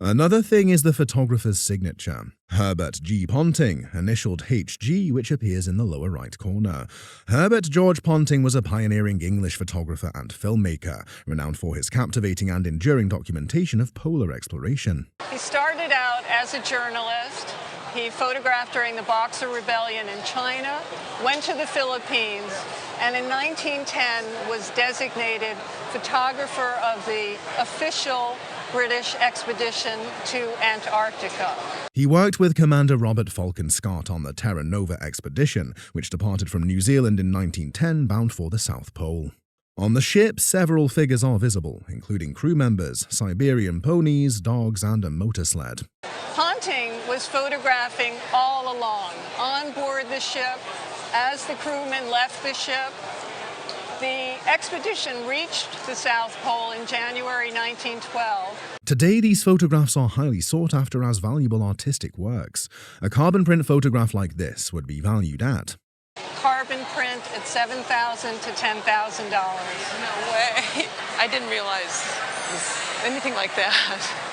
Another thing is the photographer's signature, Herbert G. Ponting, initialed HG, which appears in the lower right corner. Herbert George Ponting was a pioneering English photographer and filmmaker, renowned for his captivating and enduring documentation of polar exploration. He started out as a journalist. He photographed during the Boxer Rebellion in China, went to the Philippines, and in 1910 was designated photographer of the official British expedition to Antarctica. He worked with Commander Robert Falcon Scott on the Terra Nova expedition, which departed from New Zealand in 1910 bound for the South Pole. On the ship, several figures are visible, including crew members, Siberian ponies, dogs, and a motor sled. Ponting was photographing all along, on board the ship, as the crewmen left the ship. The expedition reached the South Pole in January 1912. Today, these photographs are highly sought after as valuable artistic works. A carbon print photograph like this would be valued at... Carbon print at $7,000 to $10,000. No way. I didn't realize it was anything like that.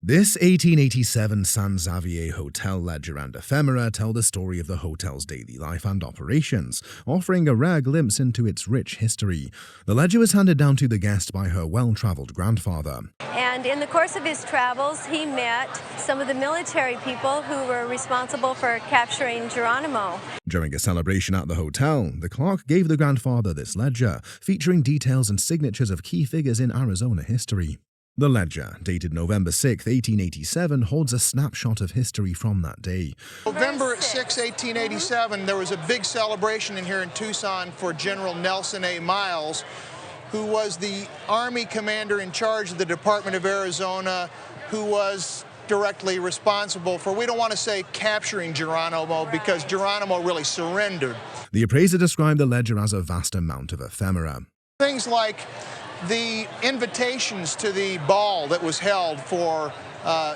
This 1887 San Xavier hotel ledger and ephemera tell the story of the hotel's daily life and operations, offering a rare glimpse into its rich history. The ledger was handed down to the guest by her well-traveled grandfather. And in the course of his travels, he met some of the military people who were responsible for capturing Geronimo. During a celebration at the hotel, the clerk gave the grandfather this ledger, featuring details and signatures of key figures in Arizona history. The ledger, dated November 6, 1887, holds a snapshot of history from that day. November 6, 1887, there was a big celebration in here in Tucson for General Nelson A. Miles, who was the Army commander in charge of the Department of Arizona, who was directly responsible for, we don't want to say capturing Geronimo, because Geronimo really surrendered. The appraiser described the ledger as a vast amount of ephemera. Things like the invitations to the ball that was held for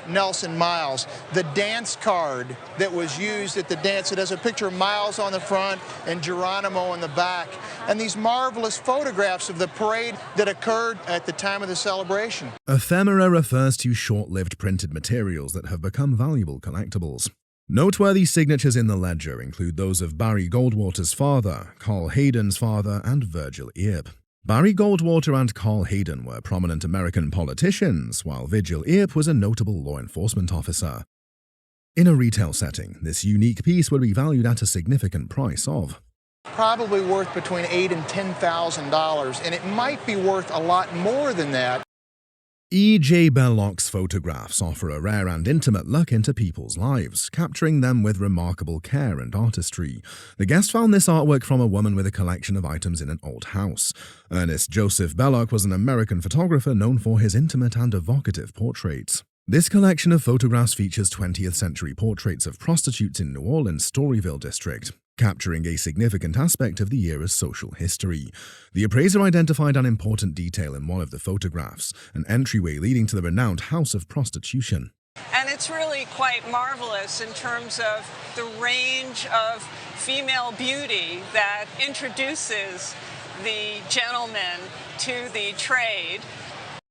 Nelson Miles, the dance card that was used at the dance. It has a picture of Miles on the front and Geronimo on the back, and these marvelous photographs of the parade that occurred at the time of the celebration. Ephemera refers to short-lived printed materials that have become valuable collectibles. Noteworthy signatures in the ledger include those of Barry Goldwater's father, Carl Hayden's father, and Virgil Earp. Barry Goldwater and Carl Hayden were prominent American politicians, while Virgil Earp was a notable law enforcement officer. In a retail setting, this unique piece would be valued at a significant price of probably worth between $8,000 and $10,000, and it might be worth a lot more than that. E.J. Belloc's photographs offer a rare and intimate look into people's lives, capturing them with remarkable care and artistry. The guest found this artwork from a woman with a collection of items in an old house. Ernest Joseph Belloc was an American photographer known for his intimate and evocative portraits. This collection of photographs features 20th century portraits of prostitutes in New Orleans' Storyville district, capturing a significant aspect of the era's social history. The appraiser identified an important detail in one of the photographs, an entryway leading to the renowned House of Prostitution. And it's really quite marvelous in terms of the range of female beauty that introduces the gentleman to the trade.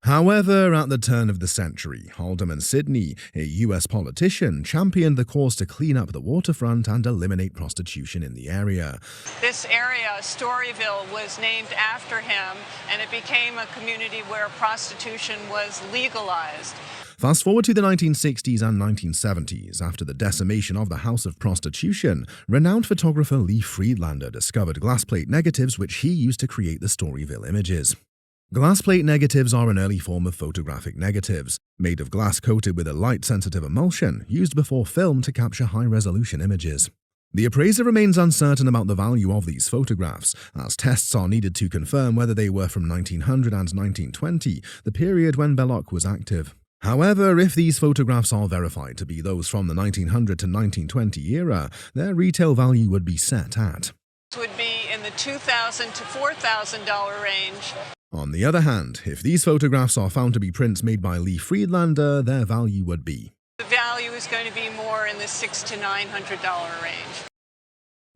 However, at the turn of the century, Alderman Sidney, a U.S. politician, championed the cause to clean up the waterfront and eliminate prostitution in the area. This area, Storyville, was named after him, and it became a community where prostitution was legalized. Fast forward to the 1960s and 1970s, after the decimation of the House of Prostitution, renowned photographer Lee Friedlander discovered glass plate negatives which he used to create the Storyville images. Glass plate negatives are an early form of photographic negatives, made of glass coated with a light-sensitive emulsion used before film to capture high-resolution images. The appraiser remains uncertain about the value of these photographs, as tests are needed to confirm whether they were from 1900 and 1920, the period when Belloc was active. However, if these photographs are verified to be those from the 1900 to 1920 era, their retail value would be set at Would be in the $2,000 to $4,000 range. On the other hand, if these photographs are found to be prints made by Lee Friedlander, their value would be The value is going to be more in the $600 to $900 range.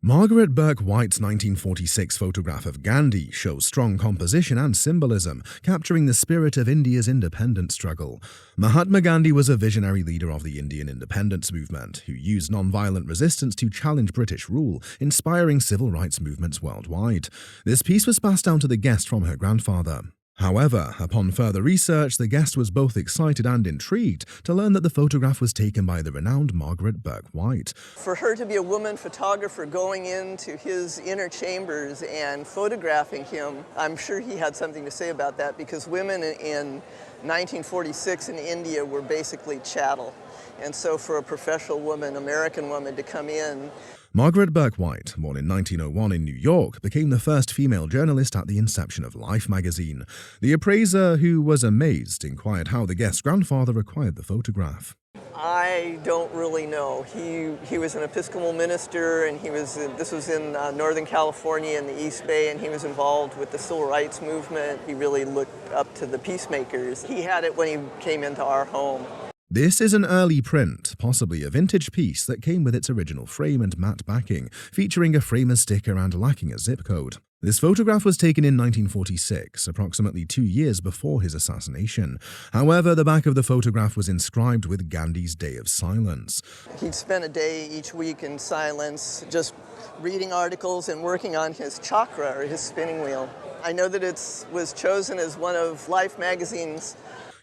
Margaret Burke White's 1946 photograph of Gandhi shows strong composition and symbolism, capturing the spirit of India's independence struggle. Mahatma Gandhi was a visionary leader of the Indian independence movement, who used non-violent resistance to challenge British rule, inspiring civil rights movements worldwide. This piece was passed down to the guest from her grandfather. However, upon further research, the guest was both excited and intrigued to learn that the photograph was taken by the renowned Margaret Burke White. For her to be a woman photographer going into his inner chambers and photographing him, I'm sure he had something to say about that, because women in 1946 in India were basically chattel. And so for a professional woman, American woman, to come in. Margaret Burke White, born in 1901 in New York, became the first female journalist at the inception of Life magazine. The appraiser, who was amazed, inquired how the guest's grandfather acquired the photograph. I don't really know. He was an Episcopal minister, and this was in Northern California in the East Bay, and he was involved with the civil rights movement. He really looked up to the peacemakers. He had it when he came into our home. This is an early print, possibly a vintage piece that came with its original frame and matte backing, featuring a framer's sticker and lacking a zip code. This photograph was taken in 1946, approximately 2 years before his assassination. However, the back of the photograph was inscribed with Gandhi's Day of Silence. He'd spend a day each week in silence, just reading articles and working on his chakra, or his spinning wheel. I know that it was chosen as one of Life magazine's.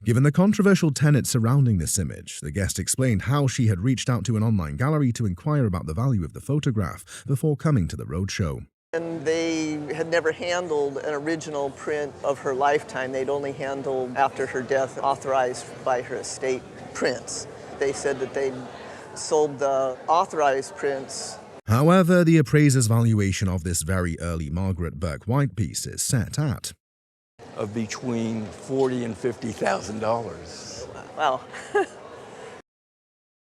Given the controversial tenets surrounding this image, the guest explained how she had reached out to an online gallery to inquire about the value of the photograph before coming to the roadshow. And they had never handled an original print of her lifetime. They'd only handled, after her death, authorized by her estate prints. They said that they'd sold the authorized prints. However, the appraiser's valuation of this very early Margaret Burke White piece is set at of between $40,000 and $50,000. Wow.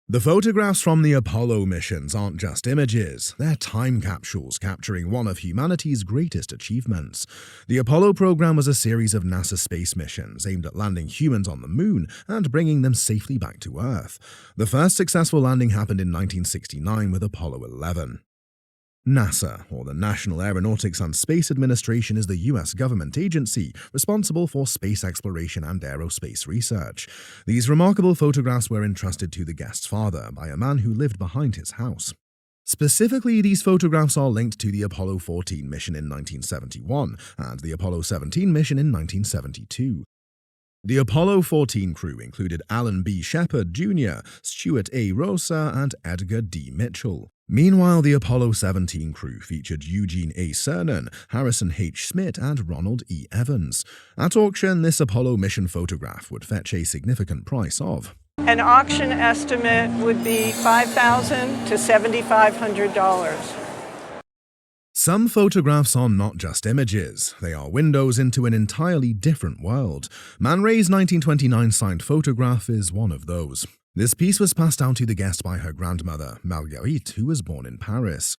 The photographs from the Apollo missions aren't just images, they're time capsules capturing one of humanity's greatest achievements. The Apollo program was a series of NASA space missions aimed at landing humans on the moon and bringing them safely back to Earth. The first successful landing happened in 1969 with Apollo 11. NASA, or the National Aeronautics and Space Administration, is the U.S. government agency responsible for space exploration and aerospace research. These remarkable photographs were entrusted to the guest's father by a man who lived behind his house. Specifically, these photographs are linked to the Apollo 14 mission in 1971 and the Apollo 17 mission in 1972. The Apollo 14 crew included Alan B. Shepard Jr., Stuart A. Rosa, and Edgar D. Mitchell. Meanwhile, the Apollo 17 crew featured Eugene A. Cernan, Harrison H. Schmitt, and Ronald E. Evans. At auction, this Apollo mission photograph would fetch a significant price of. An auction estimate would be $5,000 to $7,500. Some photographs are not just images, they are windows into an entirely different world. Man Ray's 1929 signed photograph is one of those. This piece was passed down to the guest by her grandmother, Marguerite, who was born in Paris.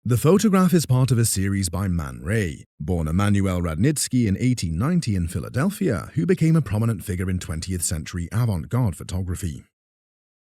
The photograph is part of a series by Man Ray, born Emanuel Radnitsky in 1890 in Philadelphia, who became a prominent figure in 20th century avant-garde photography.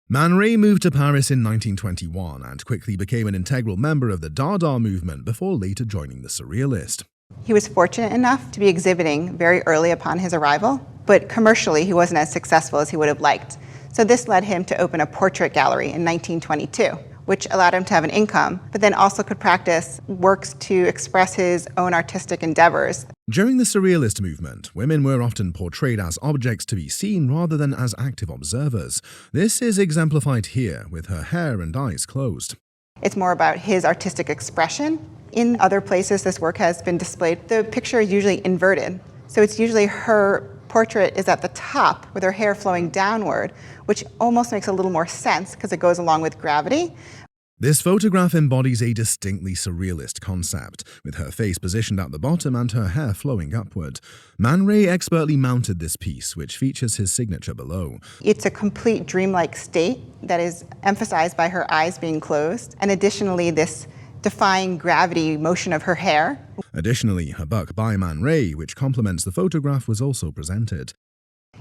Man Ray moved to Paris in 1921 and quickly became an integral member of the Dada movement before later joining the Surrealist. He was fortunate enough to be exhibiting very early upon his arrival, but commercially he wasn't as successful as he would have liked. So this led him to open a portrait gallery in 1922, which allowed him to have an income, but then also could practice works to express his own artistic endeavors. During the Surrealist movement, women were often portrayed as objects to be seen rather than as active observers. This is exemplified here, with her hair and eyes closed. It's more about his artistic expression. In other places this work has been displayed, the picture is usually inverted. So it's usually her portrait is at the top with her hair flowing downward, which almost makes a little more sense because it goes along with gravity. This photograph embodies a distinctly surrealist concept, with her face positioned at the bottom and her hair flowing upward. Man Ray expertly mounted this piece, which features his signature below. It's a complete dreamlike state that is emphasized by her eyes being closed, and additionally this defying gravity motion of her hair. Additionally, a buck by Man Ray, which complements the photograph, was also presented.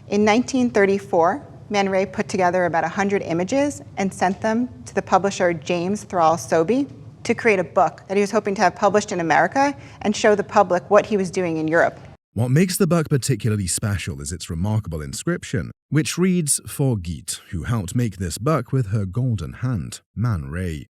In 1934, Man Ray put together about 100 images and sent them to the publisher James Thrall Sobey to create a book that he was hoping to have published in America and show the public what he was doing in Europe. What makes the buck particularly special is its remarkable inscription, which reads, "For Geet, who helped make this buck with her golden hand, Man Ray."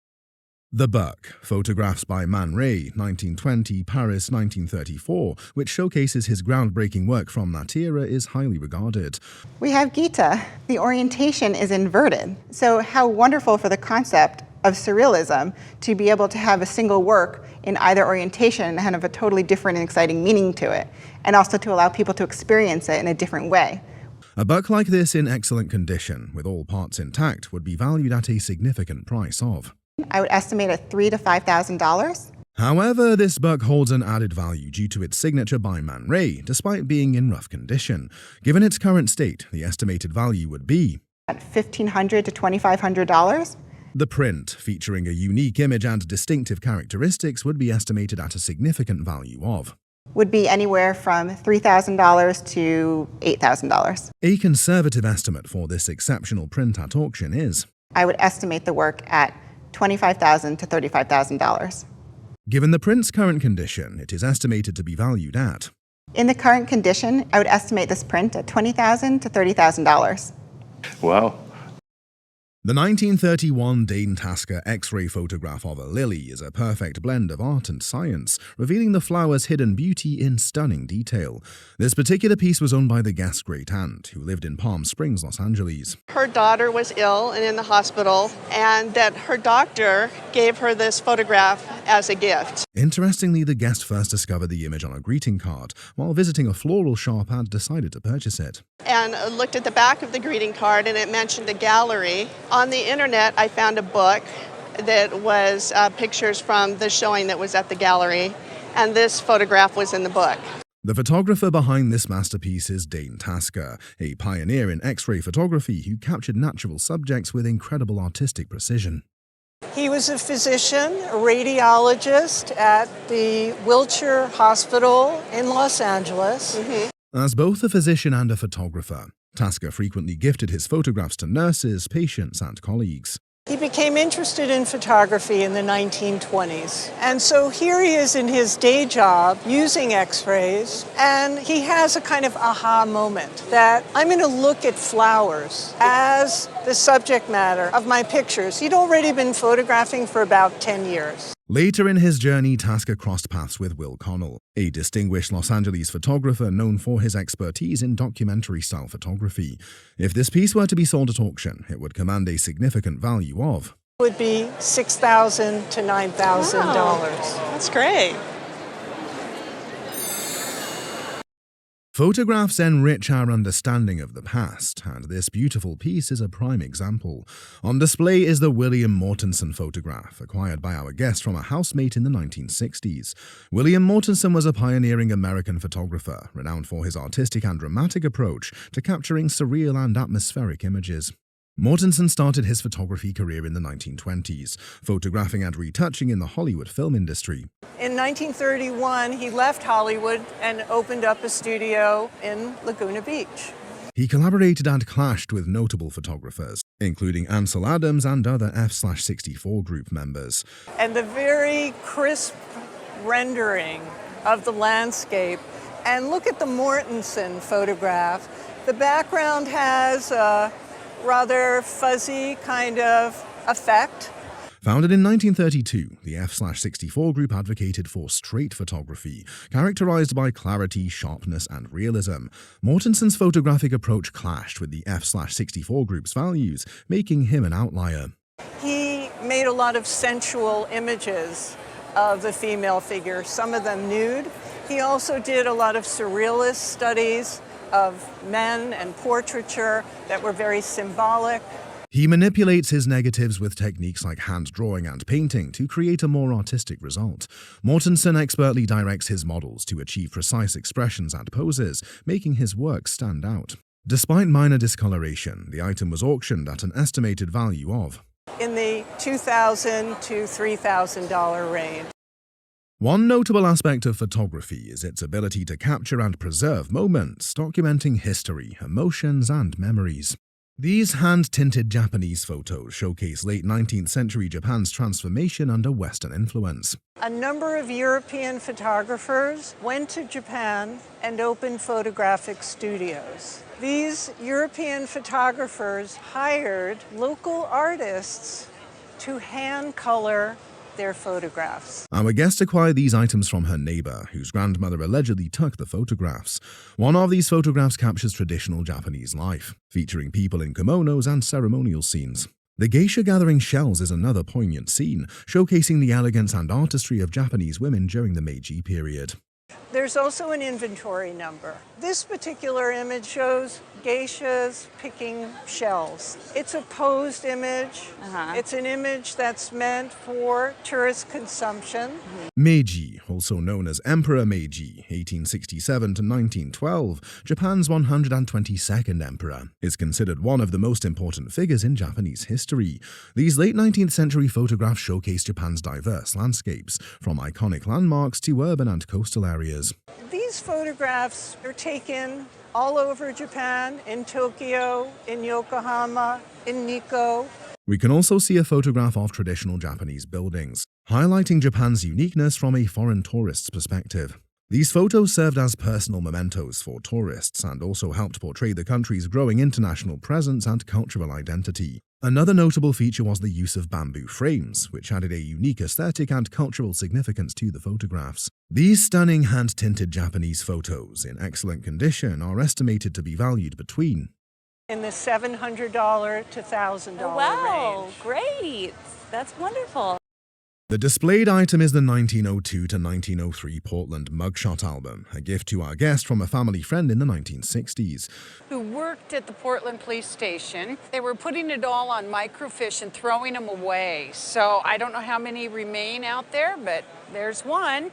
The Buck, photographs by Man Ray, 1920, Paris 1934, which showcases his groundbreaking work from that era, is highly regarded. We have Gita. The orientation is inverted. So how wonderful for the concept of surrealism to be able to have a single work in either orientation and have a totally different and exciting meaning to it, and also to allow people to experience it in a different way. A buck like this in excellent condition, with all parts intact, would be valued at a significant price of. I would estimate at $3,000 to $5,000. However, this buck holds an added value due to its signature by Man Ray, despite being in rough condition. Given its current state, the estimated value would be at $1,500 to $2,500. The print, featuring a unique image and distinctive characteristics, would be estimated at a significant value of would be anywhere from $3,000 to $8,000. A conservative estimate for this exceptional print at auction is I would estimate the work at $25,000 to $35,000. Given the print's current condition, it is estimated to be valued at. In the current condition, I would estimate this print at $20,000 to $30,000. Wow. The 1931 Dane Tasker X-ray photograph of a lily is a perfect blend of art and science, revealing the flower's hidden beauty in stunning detail. This particular piece was owned by the guest's great-aunt, who lived in Palm Springs, Los Angeles. Her daughter was ill and in the hospital, and that her doctor gave her this photograph as a gift. Interestingly, the guest first discovered the image on a greeting card while visiting a floral shop and decided to purchase it. And looked at the back of the greeting card, and it mentioned a gallery. On the internet, I found a book that was pictures from the showing that was at the gallery, and this photograph was in the book. The photographer behind this masterpiece is Dane Tasker, a pioneer in X-ray photography who captured natural subjects with incredible artistic precision. He was a physician, a radiologist at the Wilshire Hospital in Los Angeles. As both a physician and a photographer, Tasker frequently gifted his photographs to nurses, patients, and colleagues. He became interested in photography in the 1920s. And so here he is in his day job using X-rays, and he has a kind of aha moment that I'm going to look at flowers as the subject matter of my pictures. He'd already been photographing for about 10 years. Later in his journey, Tasker crossed paths with Will Connell, a distinguished Los Angeles photographer known for his expertise in documentary-style photography. If this piece were to be sold at auction, it would command a significant value of would be $6,000 to $9,000. That's great. Photographs enrich our understanding of the past, and this beautiful piece is a prime example. On display is the William Mortensen photograph, acquired by our guest from a housemate in the 1960s. William Mortensen was a pioneering American photographer, renowned for his artistic and dramatic approach to capturing surreal and atmospheric images. Mortensen started his photography career in the 1920s, photographing and retouching in the Hollywood film industry. In 1931, he left Hollywood and opened up a studio in Laguna Beach. He collaborated and clashed with notable photographers, including Ansel Adams and other F/64 group members. And the very crisp rendering of the landscape. And look at the Mortensen photograph. The background has a rather fuzzy kind of effect. Founded in 1932, the F/64 group advocated for straight photography, characterized by clarity, sharpness, and realism. Mortensen's photographic approach clashed with the F/64 group's values, making him an outlier. He made a lot of sensual images of the female figure, some of them nude. He also did a lot of surrealist studies of men and portraiture that were very symbolic. He manipulates his negatives with techniques like hand drawing and painting to create a more artistic result. Mortensen expertly directs his models to achieve precise expressions and poses, making his work stand out. Despite minor discoloration, the item was auctioned at an estimated value of in the $2,000 to $3,000 range. One notable aspect of photography is its ability to capture and preserve moments, documenting history, emotions, and memories. These hand-tinted Japanese photos showcase late 19th century Japan's transformation under Western influence. A number of European photographers went to Japan and opened photographic studios. These European photographers hired local artists to hand color their photographs. Our guest acquired these items from her neighbor, whose grandmother allegedly took the photographs. One of these photographs captures traditional Japanese life, featuring people in kimonos and ceremonial scenes. The geisha gathering shells is another poignant scene, showcasing the elegance and artistry of Japanese women during the Meiji period. There's also an inventory number. This particular image shows geishas picking shells. It's a posed image. It's an image that's meant for tourist consumption. Meiji, also known as Emperor Meiji, 1867 to 1912, Japan's 122nd emperor, is considered one of the most important figures in Japanese history. These late 19th century photographs showcase Japan's diverse landscapes, from iconic landmarks to urban and coastal areas. These photographs are taken all over Japan, in Tokyo, in Yokohama, in Nikko. We can also see a photograph of traditional Japanese buildings, highlighting Japan's uniqueness from a foreign tourist's perspective. These photos served as personal mementos for tourists and also helped portray the country's growing international presence and cultural identity. Another notable feature was the use of bamboo frames, which added a unique aesthetic and cultural significance to the photographs. These stunning hand-tinted Japanese photos, in excellent condition, are estimated to be valued between in the $700 to $1,000 range. Wow, great. That's wonderful. The displayed item is the 1902 to 1903 Portland mugshot album, a gift to our guest from a family friend in the 1960s. Who worked at the Portland police station. They were putting it all on microfiche and throwing them away. So I don't know how many remain out there, but there's one.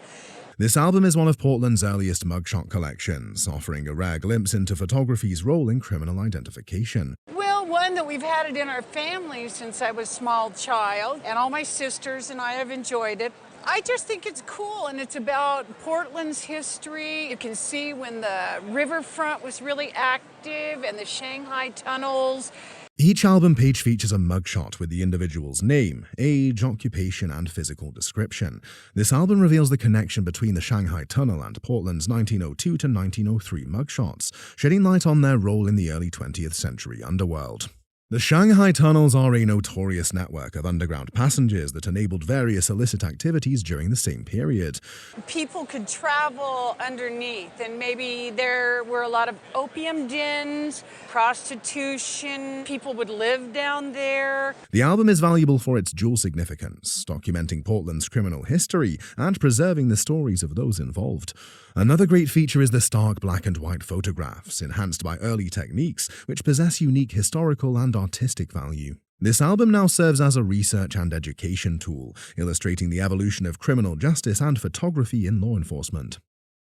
This album is one of Portland's earliest mugshot collections, offering a rare glimpse into photography's role in criminal identification. Well, one that we've had it in our family since I was a small child, and all my sisters and I have enjoyed it. I just think it's cool, and it's about Portland's history. You can see when the riverfront was really active and the Shanghai tunnels. Each album page features a mugshot with the individual's name, age, occupation, and physical description. This album reveals the connection between the Shanghai Tunnel and Portland's 1902 to 1903 mugshots, shedding light on their role in the early 20th century underworld. The Shanghai tunnels are a notorious network of underground passages that enabled various illicit activities during the same period. People could travel underneath, and maybe there were a lot of opium dens, prostitution, people would live down there. The album is valuable for its dual significance, documenting Portland's criminal history and preserving the stories of those involved. Another great feature is the stark black and white photographs, enhanced by early techniques, which possess unique historical and artistic value. This album now serves as a research and education tool, illustrating the evolution of criminal justice and photography in law enforcement.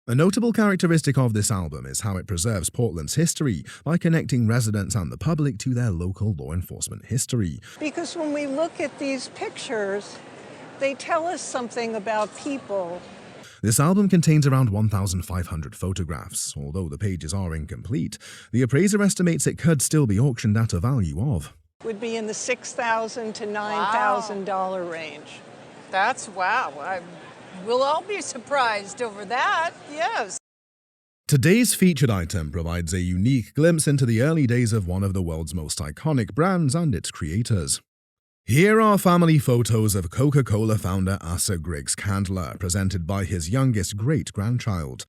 A notable characteristic of this album is how it preserves Portland's history by connecting residents and the public to their local law enforcement history. Because when we look at these pictures, they tell us something about people. This album contains around 1,500 photographs. Although the pages are incomplete, the appraiser estimates it could still be auctioned at a value of Would be in the $6,000 to $9,000 range. That's wow. We'll all be surprised over that, yes. Today's featured item provides a unique glimpse into the early days of one of the world's most iconic brands and its creators. Here are family photos of Coca-Cola founder Asa Griggs Candler, presented by his youngest great-grandchild.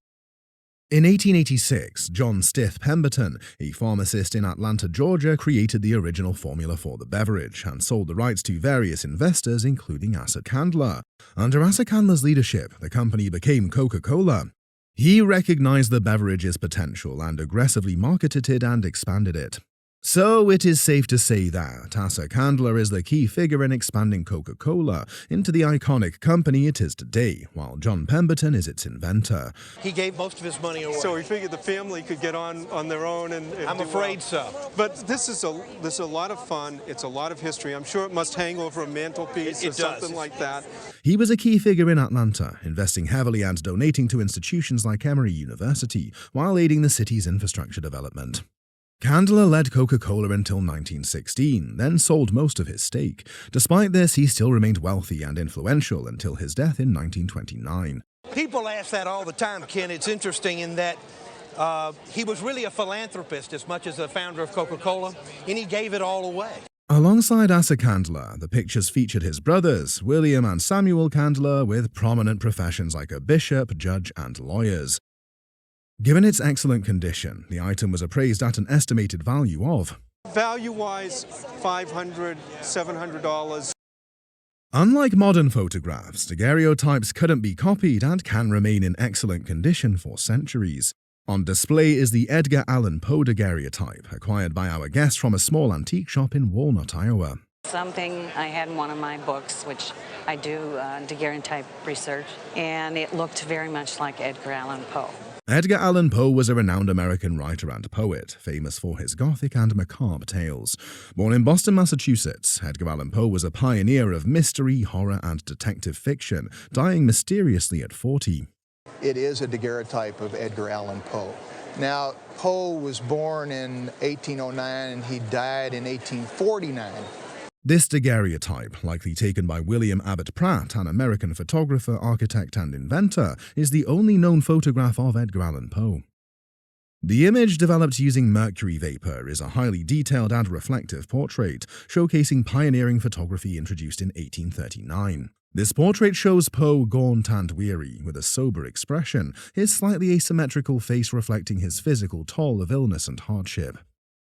In 1886, John Stith Pemberton, a pharmacist in Atlanta, Georgia, created the original formula for the beverage and sold the rights to various investors, including Asa Candler. Under Asa Candler's leadership, the company became Coca-Cola. He recognized the beverage's potential and aggressively marketed it and expanded it. So it is safe to say that Asa Candler is the key figure in expanding Coca-Cola into the iconic company it is today, while John Pemberton is its inventor. He gave most of his money away. So he figured the family could get on their own and I'm afraid so. But this is a lot of fun. It's a lot of history. I'm sure it must hang over a mantelpiece or something like that. He was a key figure in Atlanta, investing heavily and donating to institutions like Emory University, while aiding the city's infrastructure development. Candler led Coca-Cola until 1916, then sold most of his stake. Despite this, he still remained wealthy and influential until his death in 1929. People ask that all the time, Ken. It's interesting in that he was really a philanthropist as much as a founder of Coca-Cola, and he gave it all away. Alongside Asa Candler, the pictures featured his brothers, William and Samuel Candler, with prominent professions like a bishop, judge, and lawyers. Given its excellent condition, the item was appraised at an estimated value of Value-wise, $500, $700. Unlike modern photographs, daguerreotypes couldn't be copied and can remain in excellent condition for centuries. On display is the Edgar Allan Poe daguerreotype, acquired by our guest from a small antique shop in Walnut, Iowa. Something I had in one of my books, which I do daguerreotype research, and it looked very much like Edgar Allan Poe. Edgar Allan Poe was a renowned American writer and poet, famous for his Gothic and macabre tales. Born in Boston, Massachusetts, Edgar Allan Poe was a pioneer of mystery, horror, and detective fiction, dying mysteriously at 40. It is a daguerreotype of Edgar Allan Poe. Now, Poe was born in 1809 and he died in 1849. This daguerreotype, likely taken by William Abbott Pratt, an American photographer, architect, and inventor, is the only known photograph of Edgar Allan Poe. The image, developed using mercury vapor, is a highly detailed and reflective portrait, showcasing pioneering photography introduced in 1839. This portrait shows Poe gaunt and weary, with a sober expression, his slightly asymmetrical face reflecting his physical toll of illness and hardship.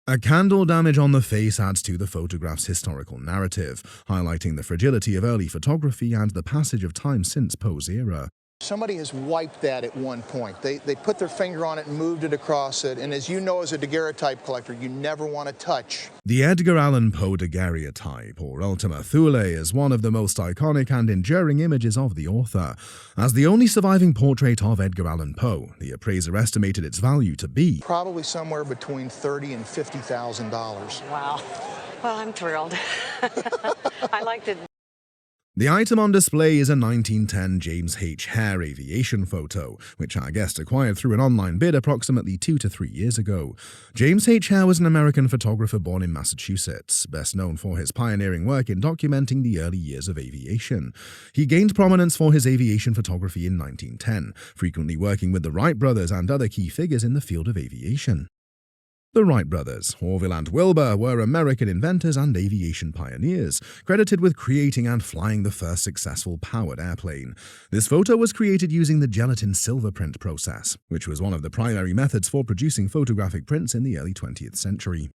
A candle damage on the face adds to the photograph's historical narrative, highlighting the fragility of early photography and the passage of time since Poe's era. Somebody has wiped that at one point. They put their finger on it and moved it across it, and as you know as a daguerreotype collector, you never want to touch. The Edgar Allan Poe daguerreotype, or Ultima Thule, is one of the most iconic and enduring images of the author. As the only surviving portrait of Edgar Allan Poe, the appraiser estimated its value to be probably somewhere between $30,000 and $50,000. Wow. Well, I'm thrilled. I liked it. The item on display is a 1910 James H. Hare aviation photo, which our guest acquired through an online bid approximately 2 to 3 years ago. James H. Hare was an American photographer born in Massachusetts, best known for his pioneering work in documenting the early years of aviation. He gained prominence for his aviation photography in 1910, frequently working with the Wright brothers and other key figures in the field of aviation. The Wright brothers, Orville and Wilbur, were American inventors and aviation pioneers, credited with creating and flying the first successful powered airplane. This photo was created using the gelatin silver print process, which was one of the primary methods for producing photographic prints in the early 20th century.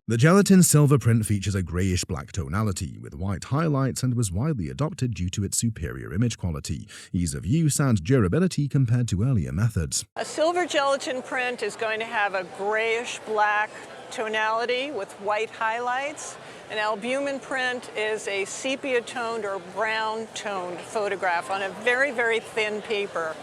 The gelatin silver print features a grayish-black tonality with white highlights and was widely adopted due to its superior image quality, ease of use, and durability compared to earlier methods. A silver gelatin print is going to have a grayish-black tonality with white highlights. An albumin print is a sepia-toned or brown-toned photograph on a very, very thin paper.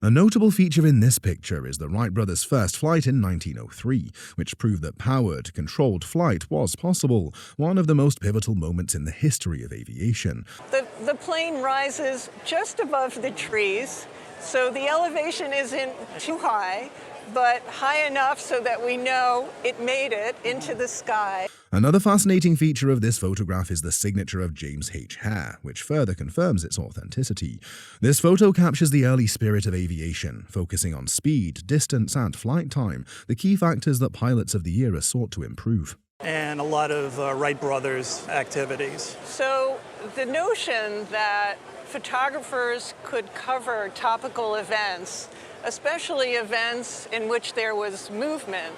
A notable feature in this picture is the Wright brothers' first flight in 1903, which proved that powered, controlled flight was possible, one of the most pivotal moments in the history of aviation. The plane rises just above the trees, so the elevation isn't too high, but high enough so that we know it made it into the sky. Another fascinating feature of this photograph is the signature of James H. Hare, which further confirms its authenticity. This photo captures the early spirit of aviation, focusing on speed, distance, and flight time, the key factors that pilots of the era sought to improve. And a lot of Wright brothers activities. So the notion that photographers could cover topical events, especially events in which there was movement,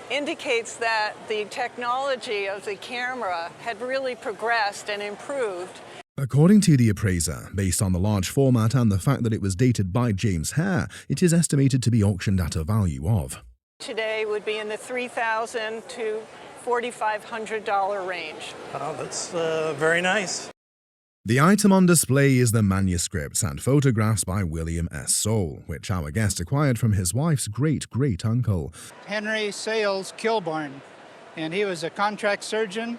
indicates that the technology of the camera had really progressed and improved. According to the appraiser, based on the large format and the fact that it was dated by James Hare, it is estimated to be auctioned at a value of. Today would be in the $3,000 to $4,500 range. Oh, that's very nice. The item on display is the manuscripts and photographs by William S. Soule, which our guest acquired from his wife's great-great-uncle. Henry Sales Kilbourne, and he was a contract surgeon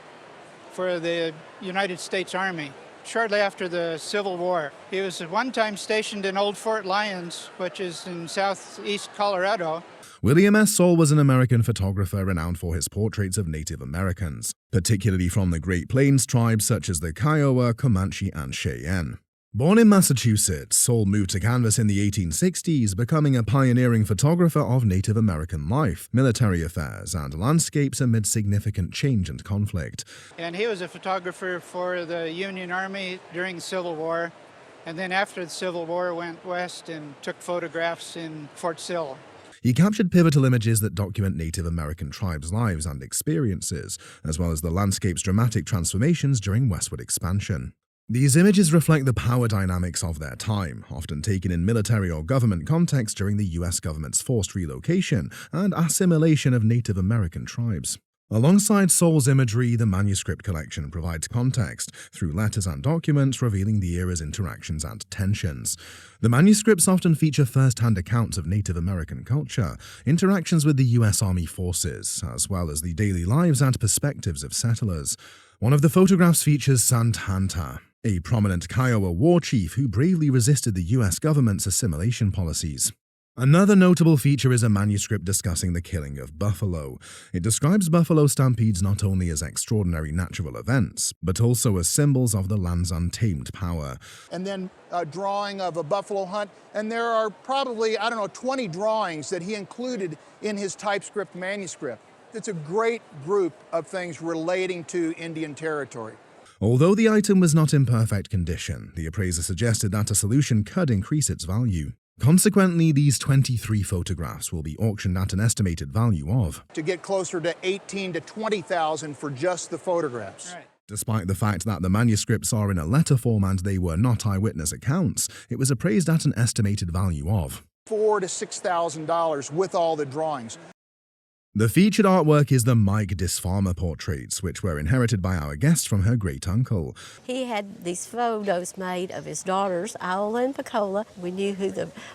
for the United States Army shortly after the Civil War. He was at one time stationed in Old Fort Lyons, which is in southeast Colorado. William S. Soule was an American photographer renowned for his portraits of Native Americans, particularly from the Great Plains tribes such as the Kiowa, Comanche, and Cheyenne. Born in Massachusetts, Soule moved to canvas in the 1860s, becoming a pioneering photographer of Native American life, military affairs, and landscapes amid significant change and conflict. And he was a photographer for the Union Army during the Civil War, and then after the Civil War went west and took photographs in Fort Sill. He captured pivotal images that document Native American tribes' lives and experiences, as well as the landscape's dramatic transformations during westward expansion. These images reflect the power dynamics of their time, often taken in military or government context during the U.S. government's forced relocation and assimilation of Native American tribes. Alongside Soule's imagery, the manuscript collection provides context through letters and documents revealing the era's interactions and tensions. The manuscripts often feature first-hand accounts of Native American culture, interactions with the U.S. Army forces, as well as the daily lives and perspectives of settlers. One of the photographs features Sant Hanta, a prominent Kiowa war chief who bravely resisted the U.S. government's assimilation policies. Another notable feature is a manuscript discussing the killing of buffalo. It describes buffalo stampedes not only as extraordinary natural events, but also as symbols of the land's untamed power. And then a drawing of a buffalo hunt, and there are probably, 20 drawings that he included in his typescript manuscript. It's a great group of things relating to Indian territory. Although the item was not in perfect condition, the appraiser suggested that a solution could increase its value. Consequently, these 23 photographs will be auctioned at an estimated value of to get closer to $18,000 to $20,000 for just the photographs. Right. Despite the fact that the manuscripts are in a letter form and they were not eyewitness accounts, it was appraised at an estimated value of $4,000 to $6,000 with all the drawings. The featured artwork is the Mike Disfarmer portraits, which were inherited by our guest from her great-uncle. He had these photos made of his daughters, Iola and Picola. We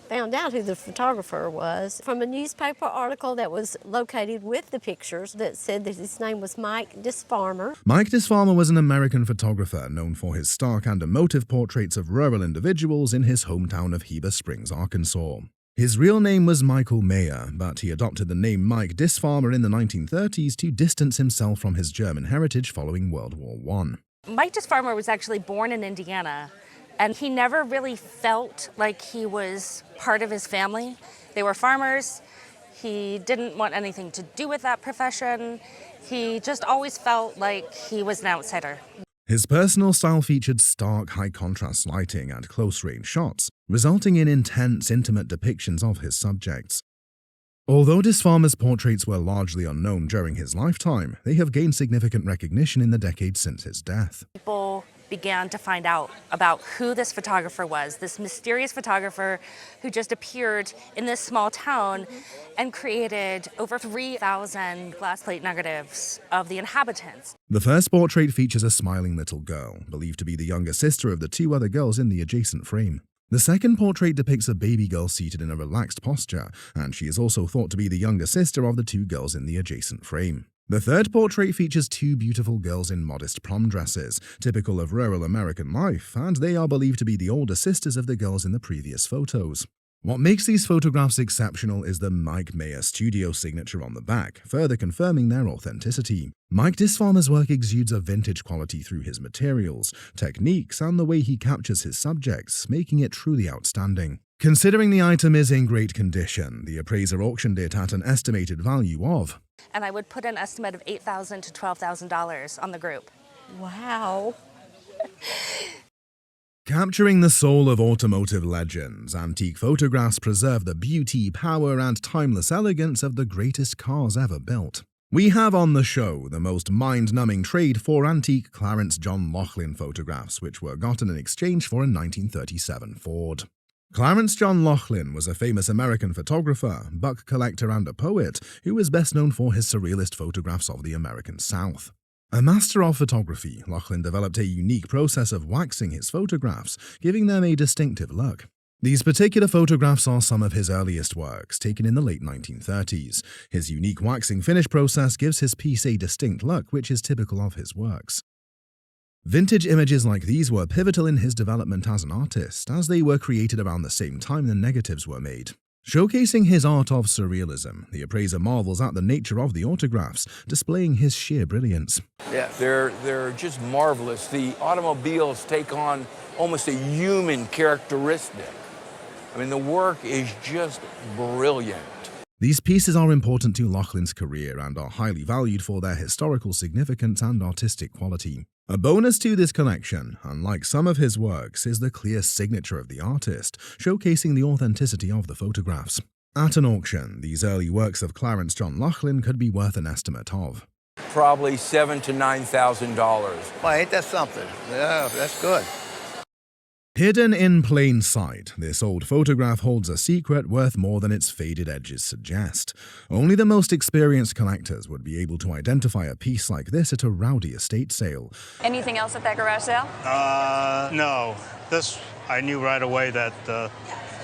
found out who the photographer was from a newspaper article that was located with the pictures that said that his name was Mike Disfarmer. Mike Disfarmer was an American photographer known for his stark and emotive portraits of rural individuals in his hometown of Heber Springs, Arkansas. His real name was Michael Mayer, but he adopted the name Mike Disfarmer in the 1930s to distance himself from his German heritage following World War I. Mike Disfarmer was actually born in Indiana, and he never really felt like he was part of his family. They were farmers. He didn't want anything to do with that profession. He just always felt like he was an outsider. His personal style featured stark, high-contrast lighting and close-range shots, resulting in intense, intimate depictions of his subjects. Although Disfarmer's portraits were largely unknown during his lifetime, they have gained significant recognition in the decades since his death. People began to find out about who this photographer was, this mysterious photographer who just appeared in this small town and created over 3,000 glass plate negatives of the inhabitants. The first portrait features a smiling little girl, believed to be the younger sister of the two other girls in the adjacent frame. The second portrait depicts a baby girl seated in a relaxed posture, and she is also thought to be the younger sister of the two girls in the adjacent frame. The third portrait features two beautiful girls in modest prom dresses, typical of rural American life, and they are believed to be the older sisters of the girls in the previous photos. What makes these photographs exceptional is the Mike Mayer studio signature on the back, further confirming their authenticity. Mike Disfarmer's work exudes a vintage quality through his materials, techniques, and the way he captures his subjects, making it truly outstanding. Considering the item is in great condition, the appraiser auctioned it at an estimated value of... And I would put an estimate of $8,000 to $12,000 on the group. Wow. Capturing the soul of automotive legends, antique photographs preserve the beauty, power, and timeless elegance of the greatest cars ever built. We have on the show the most mind-numbing trade for antique Clarence John Laughlin photographs, which were gotten in exchange for a 1937 Ford. Clarence John Laughlin was a famous American photographer, buck collector, and a poet who was best known for his surrealist photographs of the American South. A master of photography, Laughlin developed a unique process of waxing his photographs, giving them a distinctive look. These particular photographs are some of his earliest works, taken in the late 1930s. His unique waxing finish process gives his piece a distinct look, which is typical of his works. Vintage images like these were pivotal in his development as an artist, as they were created around the same time the negatives were made. Showcasing his art of surrealism, the appraiser marvels at the nature of the autographs, displaying his sheer brilliance. Yeah, they're just marvelous. The automobiles take on almost a human characteristic. I mean, the work is just brilliant. These pieces are important to Laughlin's career and are highly valued for their historical significance and artistic quality. A bonus to this collection, unlike some of his works, is the clear signature of the artist, showcasing the authenticity of the photographs. At an auction, these early works of Clarence John Laughlin could be worth an estimate of Probably $7,000 to $9,000. Well, ain't that something? Yeah, that's good. Hidden in plain sight, this old photograph holds a secret worth more than its faded edges suggest. Only the most experienced collectors would be able to identify a piece like this at a rowdy estate sale. Anything else at that garage sale? No. This, I knew right away that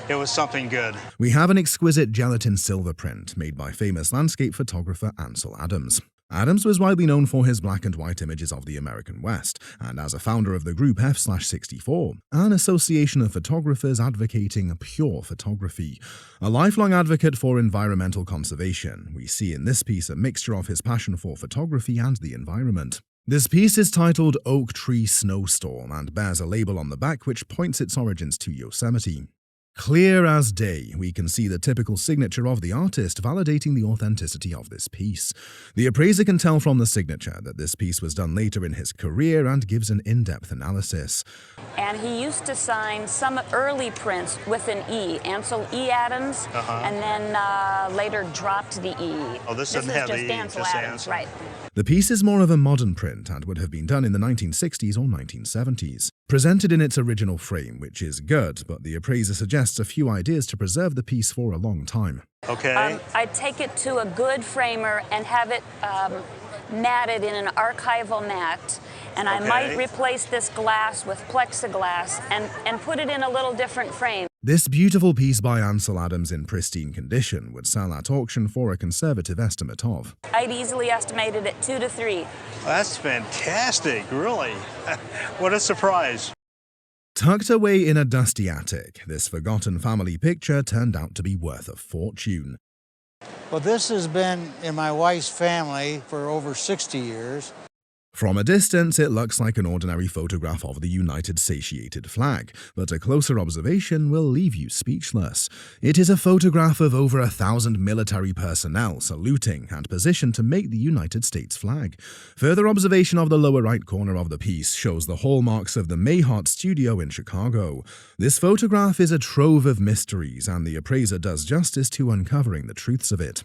it was something good. We have an exquisite gelatin silver print made by famous landscape photographer Ansel Adams. Adams was widely known for his black and white images of the American West, and as a founder of the group F/64, an association of photographers advocating pure photography. A lifelong advocate for environmental conservation, we see in this piece a mixture of his passion for photography and the environment. This piece is titled Oak Tree Snowstorm and bears a label on the back which points its origins to Yosemite. Clear as day, we can see the typical signature of the artist validating the authenticity of this piece. The appraiser can tell from the signature that this piece was done later in his career and gives an in-depth analysis. And he used to sign some early prints with an E, Ansel E. Adams, and then later dropped the E. Oh, this doesn't have the E, Ansel just Adams, Ansel. right. The piece is more of a modern print and would have been done in the 1960s or 1970s. Presented in its original frame, which is good, but the appraiser suggests a few ideas to preserve the piece for a long time. Okay. I'd take it to a good framer and have it matted in an archival mat, and I might replace this glass with plexiglass and put it in a little different frame. This beautiful piece by Ansel Adams in pristine condition would sell at auction for a conservative estimate of I'd easily estimate it at 2 to 3. That's fantastic, really. What a surprise. Tucked away in a dusty attic, this forgotten family picture turned out to be worth a fortune. Well, this has been in my wife's family for over 60 years. From a distance, it looks like an ordinary photograph of the United Satiated Flag, but a closer observation will leave you speechless. It is a photograph of over 1,000 military personnel saluting and positioned to make the United States flag. Further observation of the lower right corner of the piece shows the hallmarks of the Mayhart studio in Chicago. This photograph is a trove of mysteries, and the appraiser does justice to uncovering the truths of it.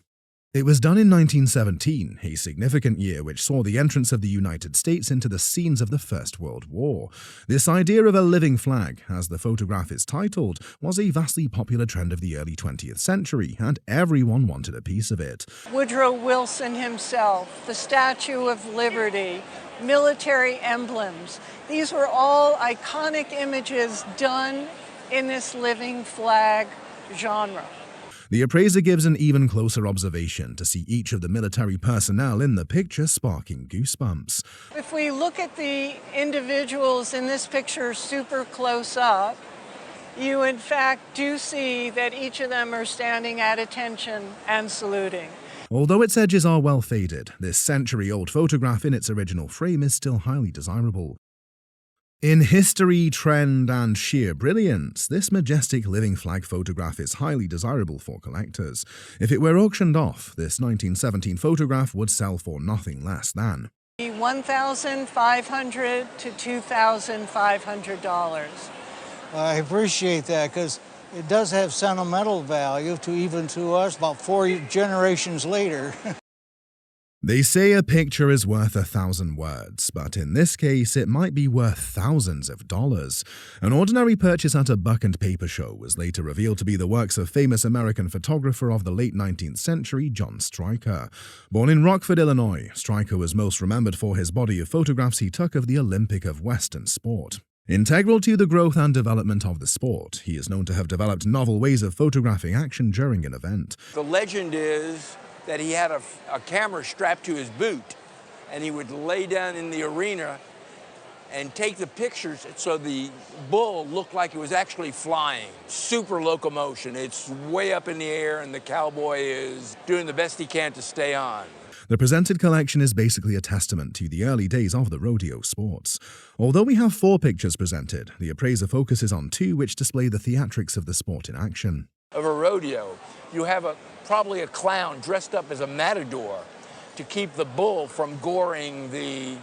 It was done in 1917, a significant year which saw the entrance of the United States into the scenes of the First World War. This idea of a living flag, as the photograph is titled, was a vastly popular trend of the early 20th century, and everyone wanted a piece of it. Woodrow Wilson himself, the Statue of Liberty, military emblems. These were all iconic images done in this living flag genre. The appraiser gives an even closer observation to see each of the military personnel in the picture, sparking goosebumps. If we look at the individuals in this picture super close up, you in fact do see that each of them are standing at attention and saluting. Although its edges are well faded, this century-old photograph in its original frame is still highly desirable. In history, trend, and sheer brilliance, this majestic living flag photograph is highly desirable for collectors. If it were auctioned off, this 1917 photograph would sell for nothing less than $1,500 to $2,500. I appreciate that because it does have sentimental value to us about 4 generations later. They say a picture is worth 1,000 words, but in this case it might be worth thousands of dollars. An ordinary purchase at a book and paper show was later revealed to be the works of famous American photographer of the late 19th century, John Stryker. Born in Rockford, Illinois, Stryker was most remembered for his body of photographs he took of the Olympic of Western sport. Integral to the growth and development of the sport, he is known to have developed novel ways of photographing action during an event. The legend is that he had a camera strapped to his boot, and he would lay down in the arena and take the pictures so the bull looked like it was actually flying. Super locomotion. It's way up in the air, and the cowboy is doing the best he can to stay on. The presented collection is basically a testament to the early days of the rodeo sports. Although we have 4 pictures presented, the appraiser focuses on 2 which display the theatrics of the sport in action. Of a rodeo, you have probably a clown dressed up as a matador to keep the bull from goring the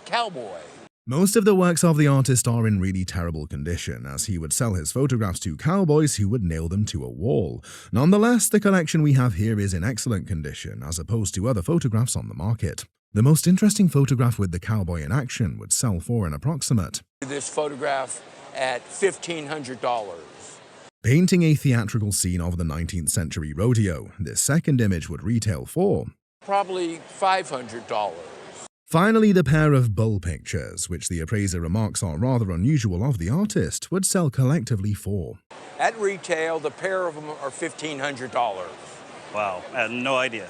cowboy. Most of the works of the artist are in really terrible condition, as he would sell his photographs to cowboys who would nail them to a wall. Nonetheless, the collection we have here is in excellent condition, as opposed to other photographs on the market. The most interesting photograph with the cowboy in action would sell for an approximate. This photograph at $1,500. Painting a theatrical scene of the 19th century rodeo, this second image would retail for probably $500. Finally, the pair of bull pictures, which the appraiser remarks are rather unusual of the artist, would sell collectively for. At retail, the pair of them are $1,500. Wow, I had no idea.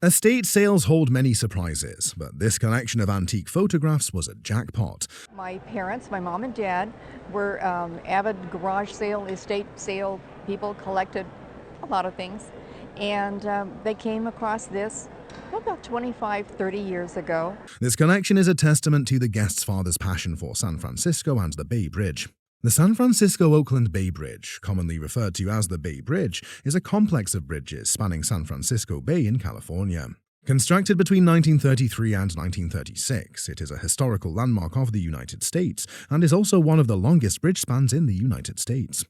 Estate sales hold many surprises, but this collection of antique photographs was a jackpot. My parents, my mom and dad, were avid garage sale, estate sale people, collected a lot of things, and they came across this about 25, 30 years ago. This collection is a testament to the guest's father's passion for San Francisco and the Bay Bridge. The San Francisco-Oakland Bay Bridge, commonly referred to as the Bay Bridge, is a complex of bridges spanning San Francisco Bay in California. Constructed between 1933 and 1936, it is a historical landmark of the United States and is also one of the longest bridge spans in the United States.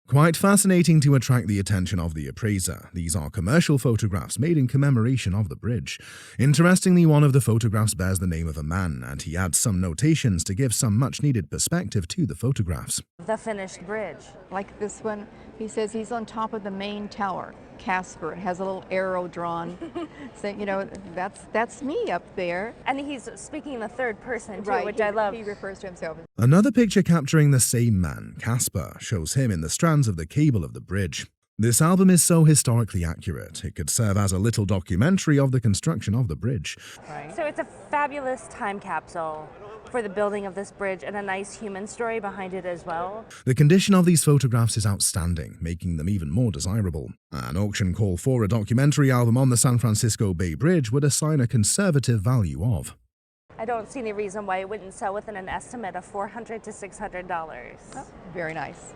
Quite fascinating to attract the attention of the appraiser, these are commercial photographs made in commemoration of the bridge. Interestingly, one of the photographs bears the name of a man, and he adds some notations to give some much-needed perspective to the photographs. The finished bridge. Like this one, he says he's on top of the main tower, Casper. It has a little arrow drawn. So, you know, that's me up there. And he's speaking in the third person, too, right, which I love. He refers to himself. Another picture capturing the same man, Casper, shows him in the strands of the cable of the bridge. This album is so historically accurate, it could serve as a little documentary of the construction of the bridge. Right. So it's a fabulous time capsule for the building of this bridge and a nice human story behind it as well. The condition of these photographs is outstanding, making them even more desirable. An auction call for a documentary album on the San Francisco Bay Bridge would assign a conservative value of. I don't see any reason why it wouldn't sell within an estimate of $400 to $600. Oh, very nice.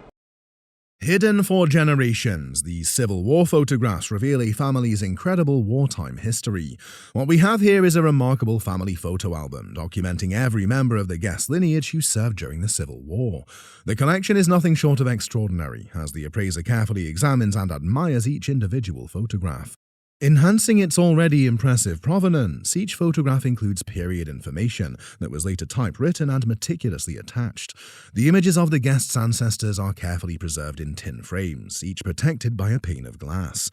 Hidden for generations, these Civil War photographs reveal a family's incredible wartime history. What we have here is a remarkable family photo album documenting every member of the guest lineage who served during the Civil War. The collection is nothing short of extraordinary, as the appraiser carefully examines and admires each individual photograph. Enhancing its already impressive provenance, each photograph includes period information that was later typewritten and meticulously attached. The images of the guests' ancestors are carefully preserved in tin frames, each protected by a pane of glass.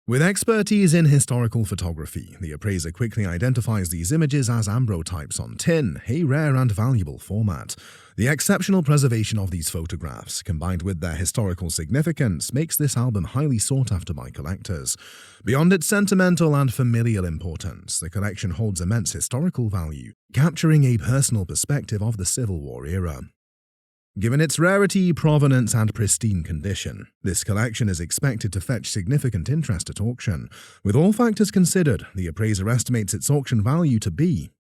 With expertise in historical photography, the appraiser quickly identifies these images as ambrotypes on tin, a rare and valuable format. The exceptional preservation of these photographs, combined with their historical significance, makes this album highly sought after by collectors. Beyond its sentimental and familial importance, the collection holds immense historical value, capturing a personal perspective of the Civil War era. Given its rarity, provenance, and pristine condition, this collection is expected to fetch significant interest at auction. With all factors considered, the appraiser estimates its auction value to be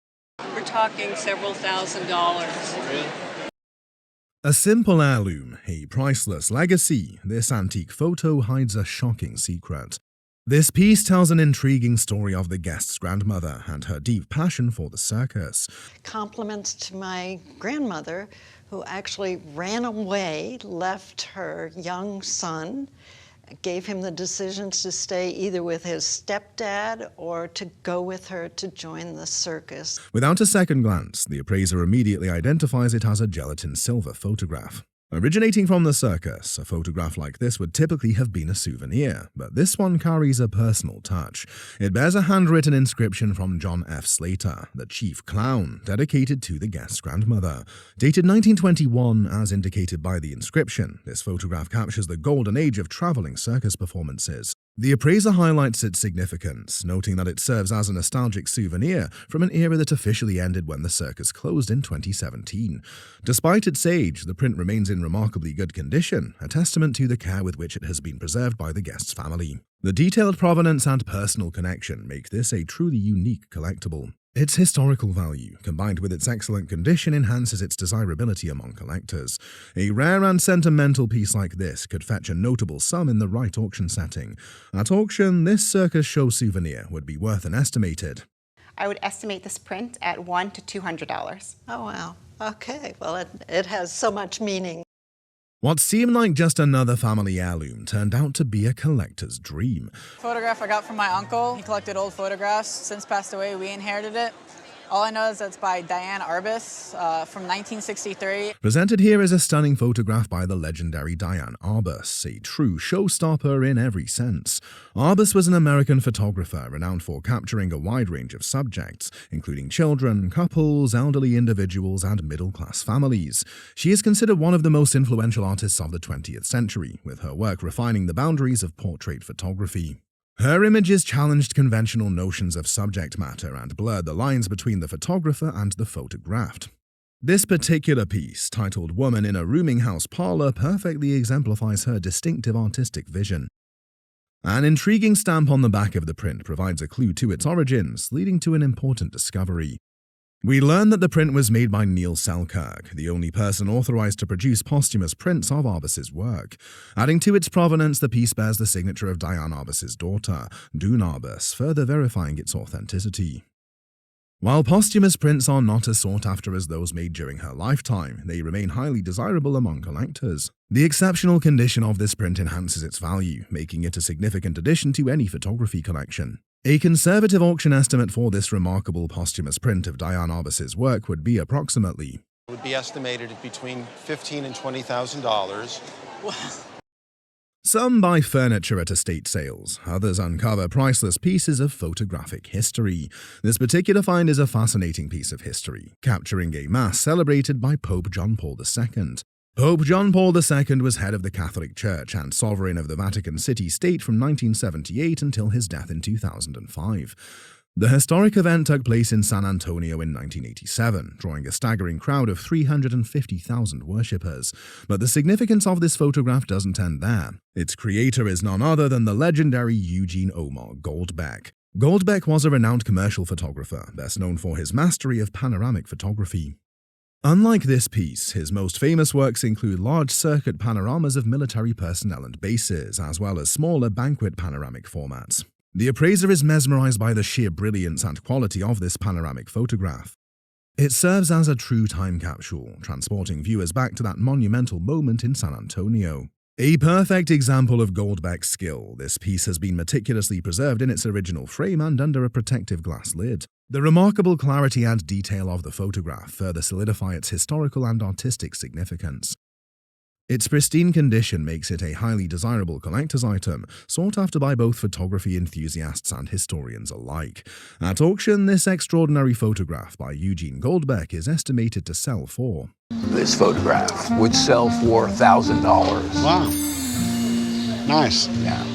We're talking several $1,000s. a simple heirloom, a priceless legacy. This antique photo hides a shocking secret. This piece tells an intriguing story of the guest's grandmother and her deep passion for the circus. Compliments to my grandmother, who actually ran away, left her young son, gave him the decisions to stay either with his stepdad or to go with her to join the circus. Without a second glance, the appraiser immediately identifies it as a gelatin silver photograph. Originating from the circus, a photograph like this would typically have been a souvenir, but this one carries a personal touch. It bears a handwritten inscription from John F. Slater, the chief clown, dedicated to the guest's grandmother. Dated 1921, as indicated by the inscription, this photograph captures the golden age of traveling circus performances. The appraiser highlights its significance, noting that it serves as a nostalgic souvenir from an era that officially ended when the circus closed in 2017. Despite its age, the print remains in remarkably good condition, a testament to the care with which it has been preserved by the guest's family. The detailed provenance and personal connection make this a truly unique collectible. Its historical value, combined with its excellent condition, enhances its desirability among collectors. A rare and sentimental piece like this could fetch a notable sum in the right auction setting. At auction, this circus show souvenir would be worth an estimated. I would estimate this print at $100 to $200. Oh, wow. Okay, well, it has so much meaning. What seemed like just another family heirloom turned out to be a collector's dream. Photograph I got from my uncle. He collected old photographs. Since passed away, we inherited it. All I know is that it's by Diane Arbus from 1963. Presented here is a stunning photograph by the legendary Diane Arbus, a true showstopper in every sense. Arbus was an American photographer renowned for capturing a wide range of subjects, including children, couples, elderly individuals, and middle-class families. She is considered one of the most influential artists of the 20th century, with her work refining the boundaries of portrait photography. Her images challenged conventional notions of subject matter and blurred the lines between the photographer and the photographed. This particular piece, titled Woman in a Rooming House Parlor, perfectly exemplifies her distinctive artistic vision. An intriguing stamp on the back of the print provides a clue to its origins, leading to an important discovery. We learn that the print was made by Neil Selkirk, the only person authorized to produce posthumous prints of Arbus's work. Adding to its provenance, the piece bears the signature of Diane Arbus's daughter, Dune Arbus, further verifying its authenticity. While posthumous prints are not as sought after as those made during her lifetime, they remain highly desirable among collectors. The exceptional condition of this print enhances its value, making it a significant addition to any photography collection. A conservative auction estimate for this remarkable posthumous print of Diane Arbus's work would be approximately would be estimated at between $15,000 and $20,000. Some buy furniture at estate sales, others uncover priceless pieces of photographic history. This particular find is a fascinating piece of history, capturing a mass celebrated by Pope John Paul II. Pope John Paul II was head of the Catholic Church and sovereign of the Vatican City State from 1978 until his death in 2005. The historic event took place in San Antonio in 1987, drawing a staggering crowd of 350,000 worshippers. But the significance of this photograph doesn't end there. Its creator is none other than the legendary Eugene Omar Goldbeck. Goldbeck was a renowned commercial photographer, best known for his mastery of panoramic photography. Unlike this piece, his most famous works include large circuit panoramas of military personnel and bases, as well as smaller banquet panoramic formats. The appraiser is mesmerized by the sheer brilliance and quality of this panoramic photograph. It serves as a true time capsule, transporting viewers back to that monumental moment in San Antonio. A perfect example of Goldbeck's skill, this piece has been meticulously preserved in its original frame and under a protective glass lid. The remarkable clarity and detail of the photograph further solidify its historical and artistic significance. Its pristine condition makes it a highly desirable collector's item, sought after by both photography enthusiasts and historians alike. At auction, this extraordinary photograph by Eugene Goldbeck is estimated to sell for... This photograph would sell for $1,000. Wow. Nice. Yeah.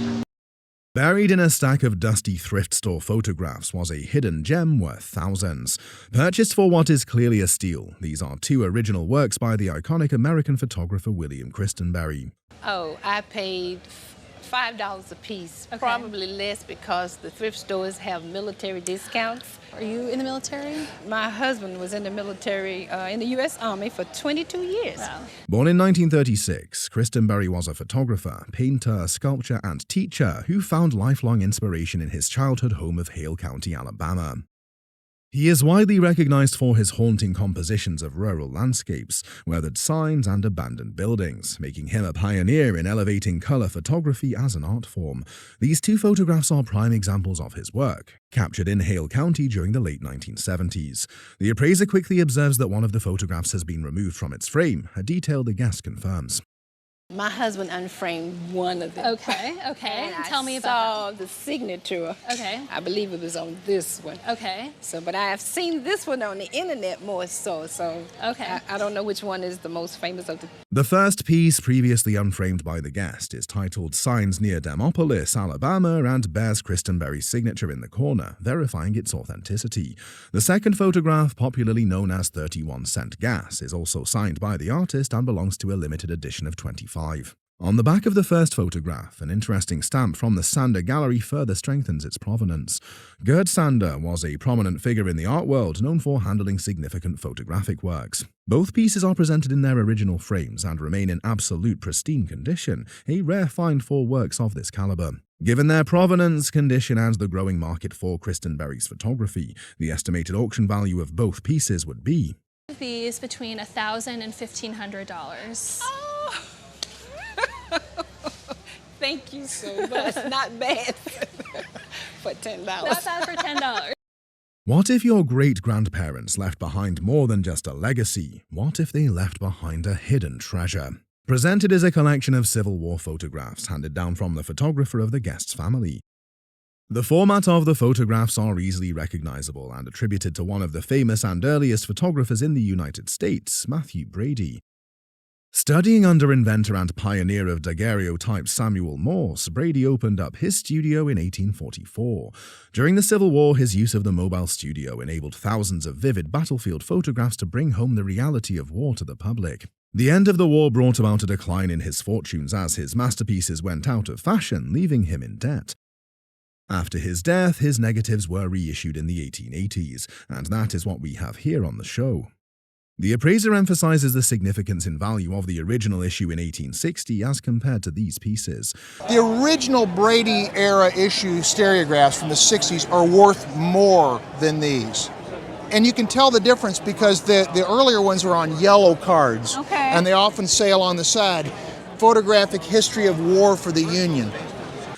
Buried in a stack of dusty thrift store photographs was a hidden gem worth thousands. Purchased for what is clearly a steal, these are two original works by the iconic American photographer William Christenberry. Oh, I paid $5 a piece, probably less because the thrift stores have military discounts. Are you in the military? My husband was in the military in the U.S. Army for 22 years. Wow. Born in 1936, Christenberry was a photographer, painter, sculptor, and teacher who found lifelong inspiration in his childhood home of Hale County, Alabama. He is widely recognized for his haunting compositions of rural landscapes, weathered signs, and abandoned buildings, making him a pioneer in elevating color photography as an art form. These two photographs are prime examples of his work, captured in Hale County during the late 1970s. The appraiser quickly observes that one of the photographs has been removed from its frame, a detail the guest confirms. My husband unframed one of them. Okay. And Tell me about I saw the signature. Okay. I believe it was on this one. Okay. So, but I have seen this one on the internet more so. Okay. I don't know which one is the most famous of the... The first piece, previously unframed by the guest, is titled Signs Near Demopolis, Alabama, and bears Christenberry's signature in the corner, verifying its authenticity. The second photograph, popularly known as 31-cent gas, is also signed by the artist and belongs to a limited edition of 25. On the back of the first photograph, an interesting stamp from the Sander Gallery further strengthens its provenance. Gerd Sander was a prominent figure in the art world known for handling significant photographic works. Both pieces are presented in their original frames and remain in absolute pristine condition, a rare find for works of this caliber. Given their provenance, condition, and the growing market for Christenberry's photography, the estimated auction value of both pieces would be... These between $1,000 and $1,500. Thank you so much. Not bad for $10. Not bad for $10. What if your great-grandparents left behind more than just a legacy? What if they left behind a hidden treasure? Presented as a collection of Civil War photographs handed down from the photographer of the guest's family. The format of the photographs are easily recognizable and attributed to one of the famous and earliest photographers in the United States, Matthew Brady. Studying under inventor and pioneer of daguerreotype Samuel Morse, Brady opened up his studio in 1844. During the Civil War, his use of the mobile studio enabled thousands of vivid battlefield photographs to bring home the reality of war to the public. The end of the war brought about a decline in his fortunes as his masterpieces went out of fashion, leaving him in debt. After his death, his negatives were reissued in the 1880s, and that is what we have here on the show. The appraiser emphasizes the significance and value of the original issue in 1860 as compared to these pieces. The original Brady-era issue stereographs from the 60s are worth more than these. And you can tell the difference because the earlier ones are on yellow cards. Okay. And they often say along the side, photographic history of war for the Union.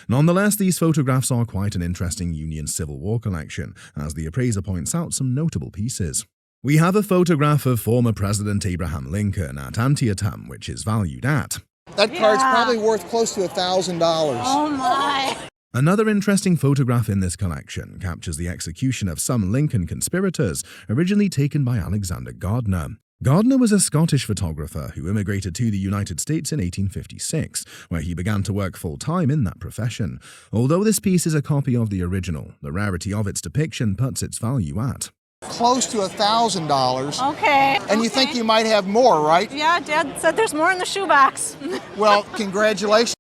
Nonetheless, these photographs are quite an interesting Union Civil War collection, as the appraiser points out some notable pieces. We have a photograph of former President Abraham Lincoln at Antietam, which is valued at... That card's probably worth close to $1,000. Oh my! Another interesting photograph in this collection captures the execution of some Lincoln conspirators, originally taken by Alexander Gardner. Gardner was a Scottish photographer who immigrated to the United States in 1856, where he began to work full-time in that profession. Although this piece is a copy of the original, the rarity of its depiction puts its value at close to $1,000. Okay. And you think you might have more, right? Yeah, Dad said there's more in the shoebox. Well, congratulations.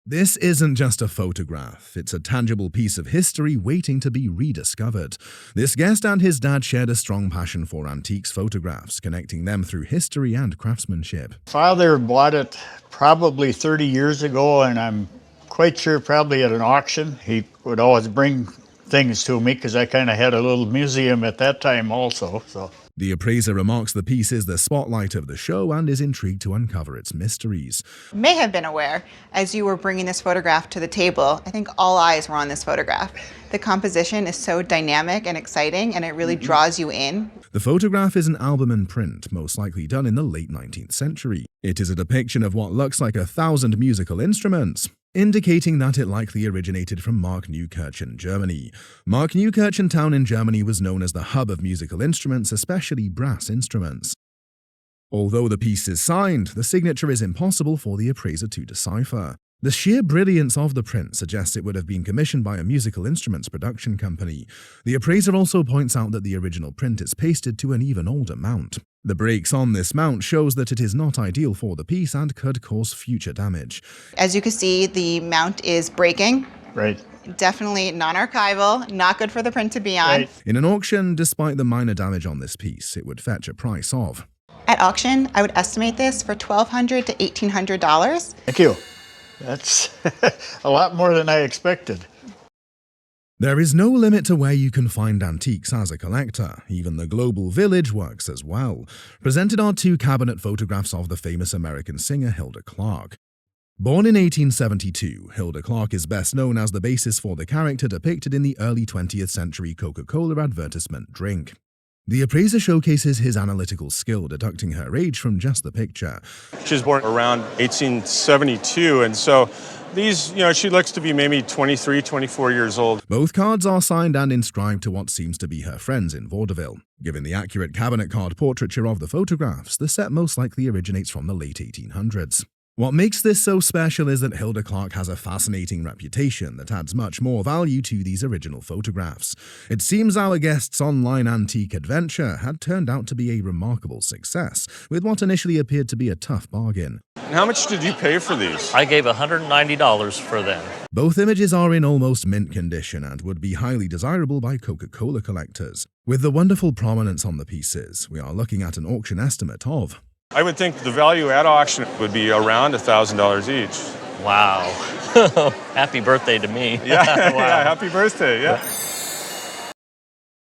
This isn't just a photograph, it's a tangible piece of history waiting to be rediscovered. This guest and his dad shared a strong passion for antiques photographs, connecting them through history and craftsmanship. Father bought it probably 30 years ago, and I'm quite sure probably at an auction. He would always bring things to me because I kind of had a little museum at that time also. The appraiser remarks the piece is the spotlight of the show and is intrigued to uncover its mysteries. May have been aware, as you were bringing this photograph to the table, I think all eyes were on this photograph. The composition is so dynamic and exciting, and it really draws you in. The photograph is an album in print, most likely done in the late 19th century. It is a depiction of what looks like 1,000 musical instruments, indicating that it likely originated from Markneukirchen, Germany. Markneukirchen town in Germany was known as the hub of musical instruments, especially brass instruments. Although the piece is signed, the signature is impossible for the appraiser to decipher. The sheer brilliance of the print suggests it would have been commissioned by a musical instruments production company. The appraiser also points out that the original print is pasted to an even older mount. The breaks on this mount shows that it is not ideal for the piece and could cause future damage. As you can see, the mount is breaking. Right. Definitely non-archival, not good for the print to be on. Right. In an auction, despite the minor damage on this piece, it would fetch a price of... At auction, I would estimate this for $1,200 to $1,800. Thank you. That's a lot more than I expected. There is no limit to where you can find antiques as a collector. Even the Global Village works as well. Presented are 2 cabinet photographs of the famous American singer Hilda Clark. Born in 1872, Hilda Clark is best known as the basis for the character depicted in the early 20th century Coca-Cola advertisement drink. The appraiser showcases his analytical skill, deducting her age from just the picture. She was born around 1872, and so these, she looks to be maybe 23, 24 years old. Both cards are signed and inscribed to what seems to be her friends in vaudeville. Given the accurate cabinet card portraiture of the photographs, the set most likely originates from the late 1800s. What makes this so special is that Hilda Clark has a fascinating reputation that adds much more value to these original photographs. It seems our guest's online antique adventure had turned out to be a remarkable success, with what initially appeared to be a tough bargain. And how much did you pay for these? I gave $190 for them. Both images are in almost mint condition and would be highly desirable by Coca-Cola collectors. With the wonderful prominence on the pieces, we are looking at an auction estimate of... I would think the value at auction would be around $1,000 each. Wow. Happy birthday to me. Yeah, wow. Yeah, happy birthday, yeah.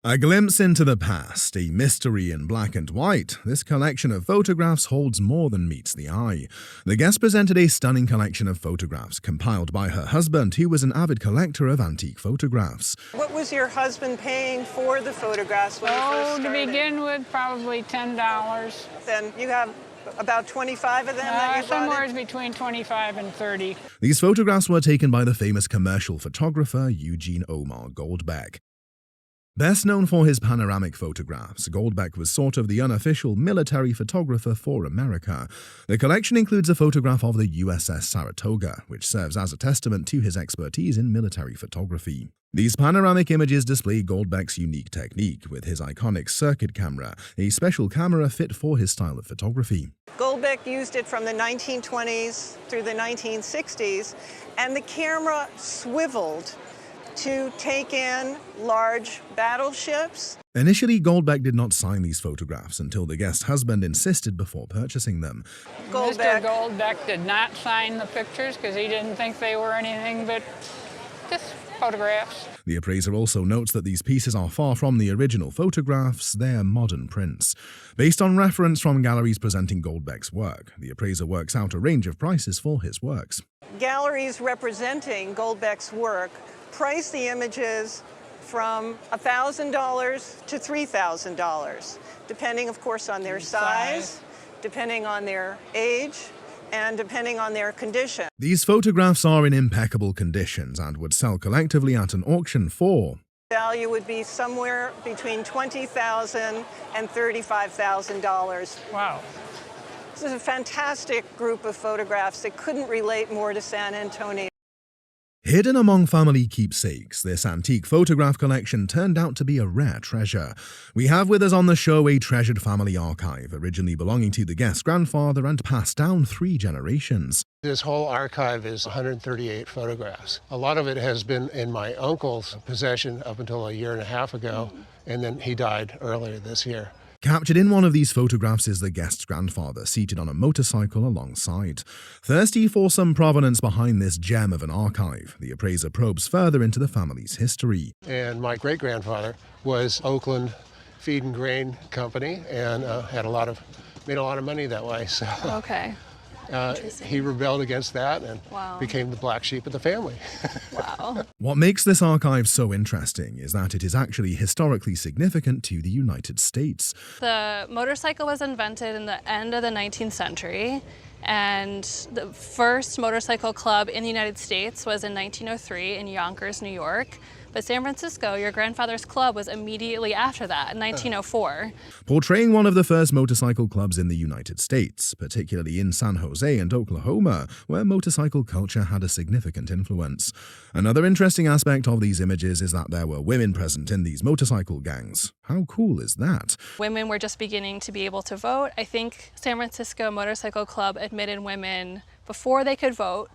A glimpse into the past, a mystery in black and white, this collection of photographs holds more than meets the eye. The guest presented a stunning collection of photographs compiled by her husband, who was an avid collector of antique photographs. What was your husband paying for the photographs when you first started? To begin with, probably $10. Then you have about 25 of them that you brought Somewhere in? between 25 and 30. These photographs were taken by the famous commercial photographer Eugene Omar Goldbeck. Best known for his panoramic photographs, Goldbeck was sort of the unofficial military photographer for America. The collection includes a photograph of the USS Saratoga, which serves as a testament to his expertise in military photography. These panoramic images display Goldbeck's unique technique with his iconic circuit camera, a special camera fit for his style of photography. Goldbeck used it from the 1920s through the 1960s, and the camera swiveled to take in large battleships. Initially, Goldbeck did not sign these photographs until the guest's husband insisted before purchasing them. Mr. Goldbeck did not sign the pictures because he didn't think they were anything but just photographs. The appraiser also notes that these pieces are far from the original photographs, they're modern prints. Based on reference from galleries presenting Goldbeck's work, the appraiser works out a range of prices for his works. Galleries representing Goldbeck's work price the images from $1,000 to $3,000, depending, of course, on their size, depending on their age, and depending on their condition. These photographs are in impeccable conditions and would sell collectively at an auction for Value would be somewhere between $20,000 and $35,000. Wow. This is a fantastic group of photographs that couldn't relate more to San Antonio. Hidden among family keepsakes, this antique photograph collection turned out to be a rare treasure. We have with us on the show a treasured family archive, originally belonging to the guest's grandfather and passed down 3 generations. This whole archive is 138 photographs. A lot of it has been in my uncle's possession up until a year and a half ago, and then he died earlier this year. Captured in one of these photographs is the guest's grandfather, seated on a motorcycle alongside. Thirsty for some provenance behind this gem of an archive, the appraiser probes further into the family's history. And my great-grandfather was Oakland Feed and Grain Company and made a lot of money that way. So Okay. he rebelled against that and became the black sheep of the family. Wow. What makes this archive so interesting is that it is actually historically significant to the United States. The motorcycle was invented in the end of the 19th century, and the first motorcycle club in the United States was in 1903 in Yonkers, New York. But San Francisco, your grandfather's club, was immediately after that, in 1904. Portraying one of the first motorcycle clubs in the United States, particularly in San Jose and Oklahoma, where motorcycle culture had a significant influence. Another interesting aspect of these images is that there were women present in these motorcycle gangs. How cool is that? Women were just beginning to be able to vote. I think San Francisco Motorcycle Club admitted women before they could vote,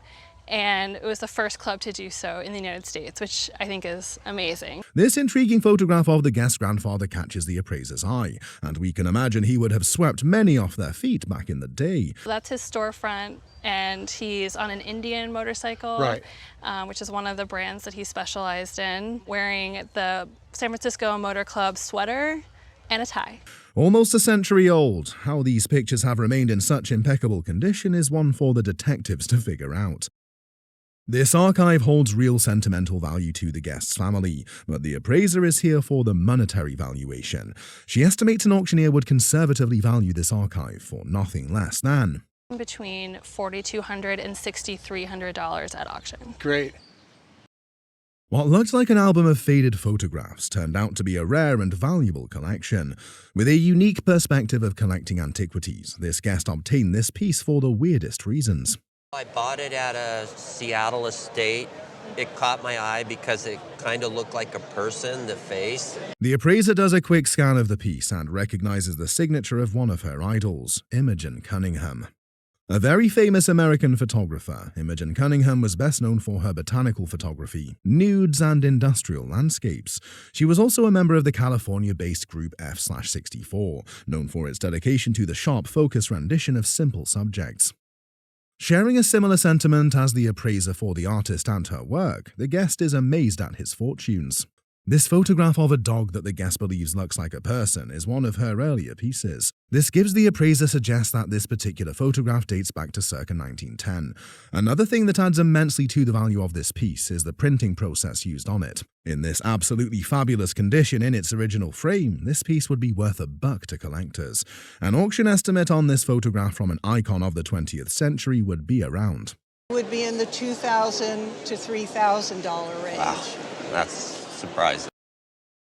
and it was the first club to do so in the United States, which I think is amazing. This intriguing photograph of the guest's grandfather catches the appraiser's eye, and we can imagine he would have swept many off their feet back in the day. That's his storefront, and he's on an Indian motorcycle, which is one of the brands that he specialized in, wearing the San Francisco Motor Club sweater and a tie. Almost a century old, how these pictures have remained in such impeccable condition is one for the detectives to figure out. This archive holds real sentimental value to the guest's family, but the appraiser is here for the monetary valuation. She estimates an auctioneer would conservatively value this archive for nothing less than between $4,200 and $6,300 at auction. Great. What looked like an album of faded photographs turned out to be a rare and valuable collection. With a unique perspective of collecting antiquities, this guest obtained this piece for the weirdest reasons. I bought it at a Seattle estate. It caught my eye because it kind of looked like a person, the face. The appraiser does a quick scan of the piece and recognizes the signature of one of her idols, Imogen Cunningham. A very famous American photographer, Imogen Cunningham was best known for her botanical photography, nudes, and industrial landscapes. She was also a member of the California-based group F/64, known for its dedication to the sharp focus rendition of simple subjects. Sharing a similar sentiment as the appraiser for the artist and her work, the guest is amazed at his fortunes. This photograph of a dog that the guest believes looks like a person is one of her earlier pieces. This gives the appraiser suggests that this particular photograph dates back to circa 1910. Another thing that adds immensely to the value of this piece is the printing process used on it. In this absolutely fabulous condition in its original frame, this piece would be worth $1 to collectors. An auction estimate on this photograph from an icon of the 20th century would be around. Would be in the $2,000 to $3,000 range. Wow, that's surprising.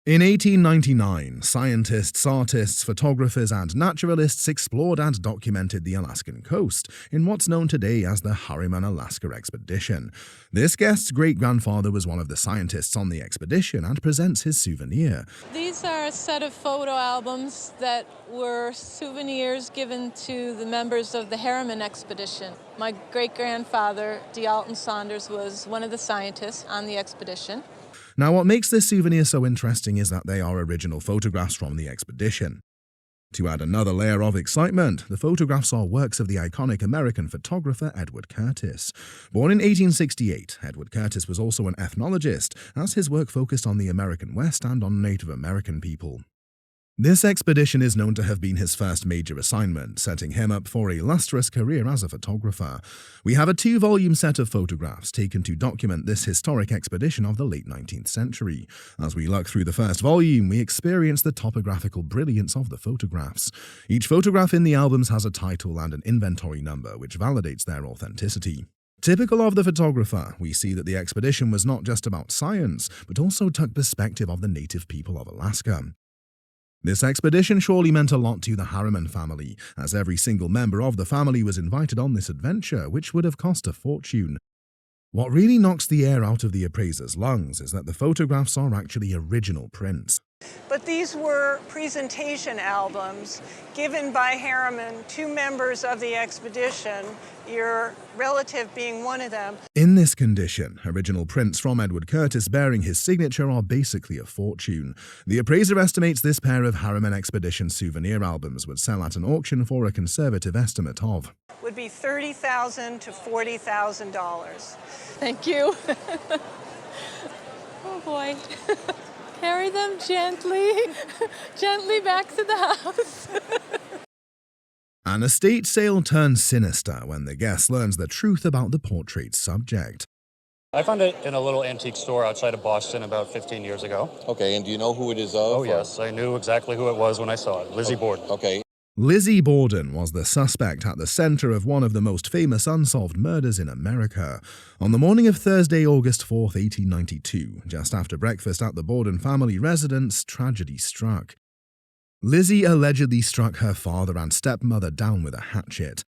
In 1899, scientists, artists, photographers, and naturalists explored and documented the Alaskan coast in what's known today as the Harriman Alaska Expedition. This guest's great-grandfather was one of the scientists on the expedition and presents his souvenir. These are a set of photo albums that were souvenirs given to the members of the Harriman Expedition. My great-grandfather, D. Alton Saunders, was one of the scientists on the expedition. Now, what makes this souvenir so interesting is that they are original photographs from the expedition. To add another layer of excitement, the photographs are works of the iconic American photographer Edward Curtis. Born in 1868, Edward Curtis was also an ethnologist, as his work focused on the American West and on Native American people. This expedition is known to have been his first major assignment, setting him up for a lustrous career as a photographer. We have a 2-volume set of photographs taken to document this historic expedition of the late 19th century. As we look through the first volume, we experience the topographical brilliance of the photographs. Each photograph in the albums has a title and an inventory number, which validates their authenticity. Typical of the photographer, we see that the expedition was not just about science, but also took perspective of the native people of Alaska. This expedition surely meant a lot to the Harriman family, as every single member of the family was invited on this adventure, which would have cost a fortune. What really knocks the air out of the appraiser's lungs is that the photographs are actually original prints. But these were presentation albums given by Harriman to members of the expedition, your relative being one of them. In this condition, original prints from Edward Curtis bearing his signature are basically a fortune. The appraiser estimates this pair of Harriman expedition souvenir albums would sell at an auction for a conservative estimate of Would be $30,000 to $40,000. Thank you. Oh boy. Carry them gently, gently back to the house. An estate sale turns sinister when the guest learns the truth about the portrait's subject. I found it in a little antique store outside of Boston about 15 years ago. Okay, and do you know who it is of? Oh, yes. I knew exactly who it was when I saw it. Lizzie Borden. Okay. Lizzie Borden was the suspect at the center of one of the most famous unsolved murders in America. On the morning of Thursday, August 4th, 1892, just after breakfast at the Borden family residence, tragedy struck. Lizzie allegedly struck her father and stepmother down with a hatchet.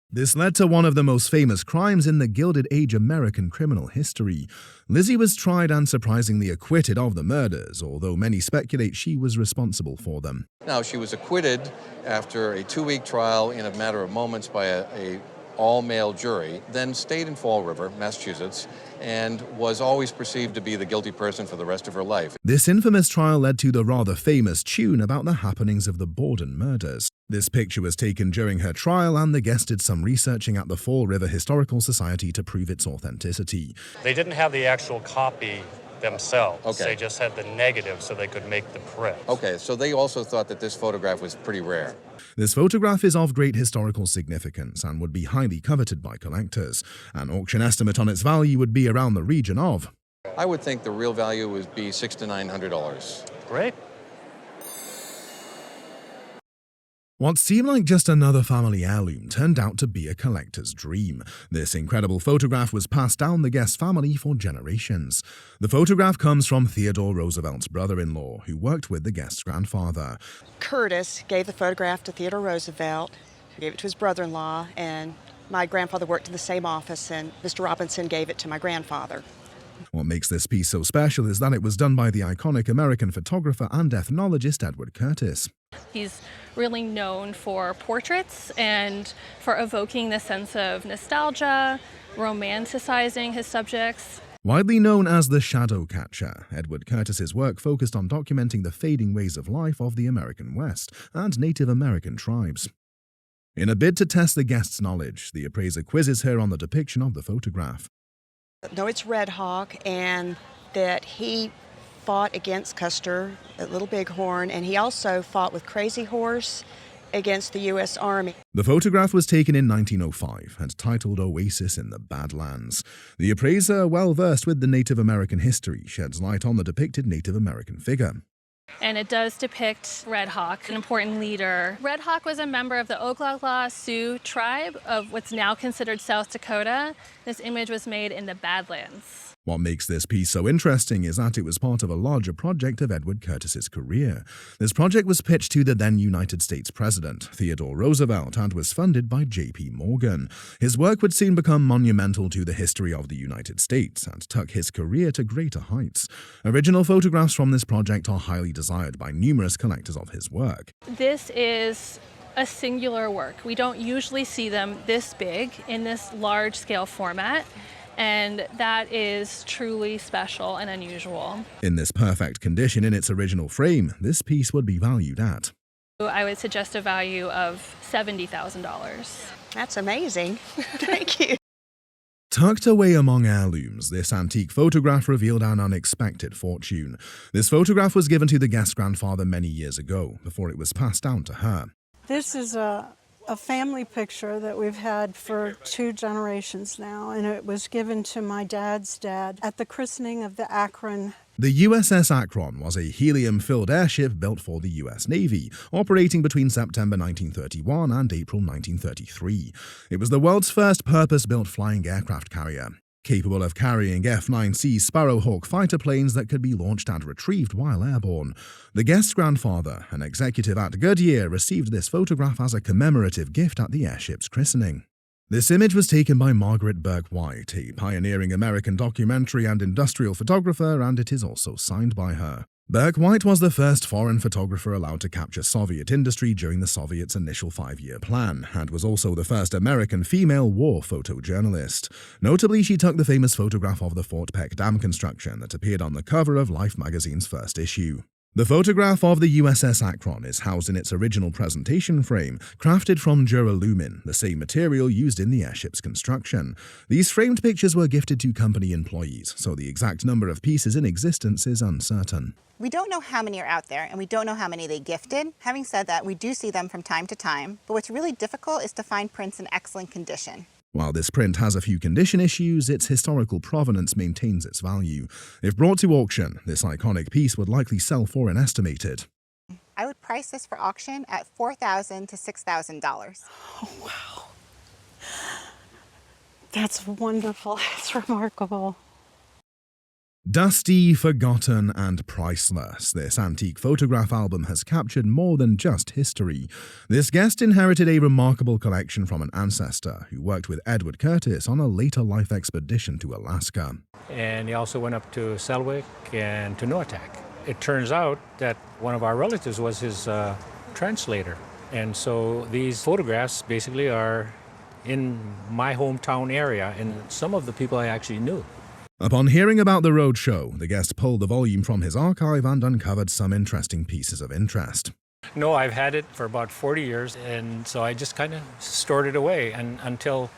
This led to one of the most famous crimes in the Gilded Age American criminal history. Lizzie was tried and surprisingly acquitted of the murders, although many speculate she was responsible for them. Now, she was acquitted after a 2-week trial in a matter of moments by a all-male jury, then stayed in Fall River, Massachusetts, and was always perceived to be the guilty person for the rest of her life. This infamous trial led to the rather famous tune about the happenings of the Borden murders. This picture was taken during her trial, and the guest did some researching at the Fall River Historical Society to prove its authenticity. They didn't have the actual copy themselves. Okay. They just had the negative so they could make the print. Okay, so they also thought that this photograph was pretty rare. This photograph is of great historical significance and would be highly coveted by collectors. An auction estimate on its value would be around the region of... I would think the real value would be $600 to $900. Great. What seemed like just another family heirloom turned out to be a collector's dream. This incredible photograph was passed down the guest family for generations. The photograph comes from Theodore Roosevelt's brother-in-law, who worked with the guest's grandfather. Curtis gave the photograph to Theodore Roosevelt, who gave it to his brother-in-law, and my grandfather worked in the same office, and Mr. Robinson gave it to my grandfather. What makes this piece so special is that it was done by the iconic American photographer and ethnologist Edward Curtis. He's really known for portraits and for evoking the sense of nostalgia, romanticizing his subjects. Widely known as the shadow catcher, Edward Curtis's work focused on documenting the fading ways of life of the American West and Native American tribes. In a bid to test the guest's knowledge, the appraiser quizzes her on the depiction of the photograph. No, it's Red Hawk, and that he fought against Custer at Little Bighorn, and he also fought with Crazy Horse against the U.S. Army. The photograph was taken in 1905 and titled Oasis in the Badlands. The appraiser, well versed with the Native American history, sheds light on the depicted Native American figure. And it does depict Red Hawk, an important leader. Red Hawk was a member of the Oglala Sioux tribe of what's now considered South Dakota. This image was made in the Badlands. What makes this piece so interesting is that it was part of a larger project of Edward Curtis's career. This project was pitched to the then United States President, Theodore Roosevelt, and was funded by J.P. Morgan. His work would soon become monumental to the history of the United States and took his career to greater heights. Original photographs from this project are highly desired by numerous collectors of his work. This is a singular work. We don't usually see them this big in this large-scale format. And that is truly special and unusual. In this perfect condition in its original frame, this piece would be valued at... I would suggest a value of $70,000. That's amazing. Thank you. Tucked away among heirlooms, this antique photograph revealed an unexpected fortune. This photograph was given to the guest's grandfather many years ago, before it was passed down to her. This is a family picture that we've had for 2 generations now, and it was given to my dad's dad at the christening of the Akron The USS Akron was a helium-filled airship built for the US Navy, operating between September 1931 and April 1933. It was the world's first purpose-built flying aircraft carrier, capable of carrying F-9C Sparrowhawk fighter planes that could be launched and retrieved while airborne. The guest's grandfather, an executive at Goodyear, received this photograph as a commemorative gift at the airship's christening. This image was taken by Margaret Burke White, a pioneering American documentary and industrial photographer, and it is also signed by her. Burke White was the first foreign photographer allowed to capture Soviet industry during the Soviets' initial 5-year plan, and was also the first American female war photojournalist. Notably, she took the famous photograph of the Fort Peck Dam construction that appeared on the cover of Life magazine's first issue. The photograph of the USS Akron is housed in its original presentation frame, crafted from duralumin, the same material used in the airship's construction. These framed pictures were gifted to company employees, so the exact number of pieces in existence is uncertain. We don't know how many are out there, and we don't know how many they gifted. Having said that, we do see them from time to time, but what's really difficult is to find prints in excellent condition. While this print has a few condition issues, its historical provenance maintains its value. If brought to auction, this iconic piece would likely sell for an estimated. I would price this for auction at $4,000 to $6,000. Oh, wow. That's wonderful. It's remarkable. Dusty, forgotten, and priceless, this antique photograph album has captured more than just history. This guest inherited a remarkable collection from an ancestor who worked with Edward Curtis on a later life expedition to Alaska. And he also went up to Selwick and to Noatak. It turns out that one of our relatives was his translator. And so these photographs basically are in my hometown area, and some of the people I actually knew. Upon hearing about the roadshow, the guest pulled the volume from his archive and uncovered some interesting pieces of interest. No, I've had it for about 40 years, and so I just kind of stored it away until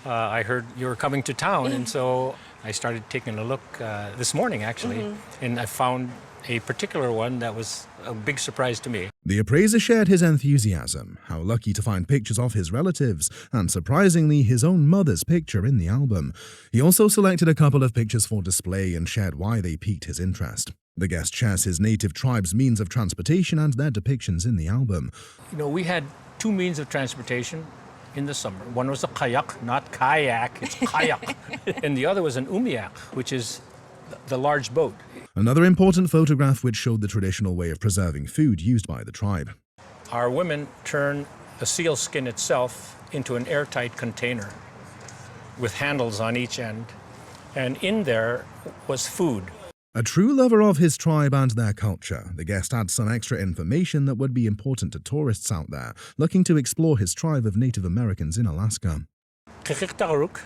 I heard you were coming to town, and so I started taking a look this morning, actually, and I found a particular one that was a big surprise to me. The appraiser shared his enthusiasm, how lucky to find pictures of his relatives, and surprisingly, his own mother's picture in the album. He also selected a couple of pictures for display and shared why they piqued his interest. The guest shares his native tribe's means of transportation and their depictions in the album. You know, we had two means of transportation in the summer. One was a kayak, not kayak, it's kayak. And the other was an umiak, which is the large boat. Another important photograph which showed the traditional way of preserving food used by the tribe. Our women turn the seal skin itself into an airtight container with handles on each end, and in there was food. A true lover of his tribe and their culture, the guest adds some extra information that would be important to tourists out there looking to explore his tribe of Native Americans in Alaska. Qiqiktaruk,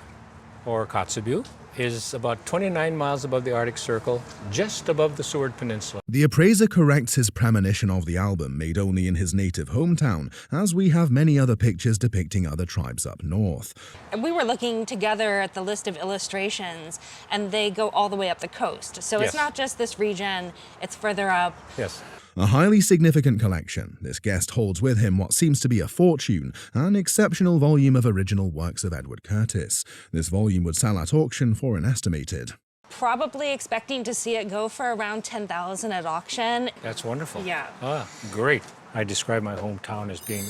or Kotzebue, is about 29 miles above the Arctic Circle, just above the Seward Peninsula. The appraiser corrects his premonition of the album made only in his native hometown, as we have many other pictures depicting other tribes up north. We were looking together at the list of illustrations, and they go all the way up the coast. So it's not just this region, it's further up. Yes. A highly significant collection, this guest holds with him what seems to be a fortune, an exceptional volume of original works of Edward Curtis. This volume would sell at auction for an estimated. Probably expecting to see it go for around $10,000 at auction. That's wonderful. Yeah. Ah, great. I describe my hometown as being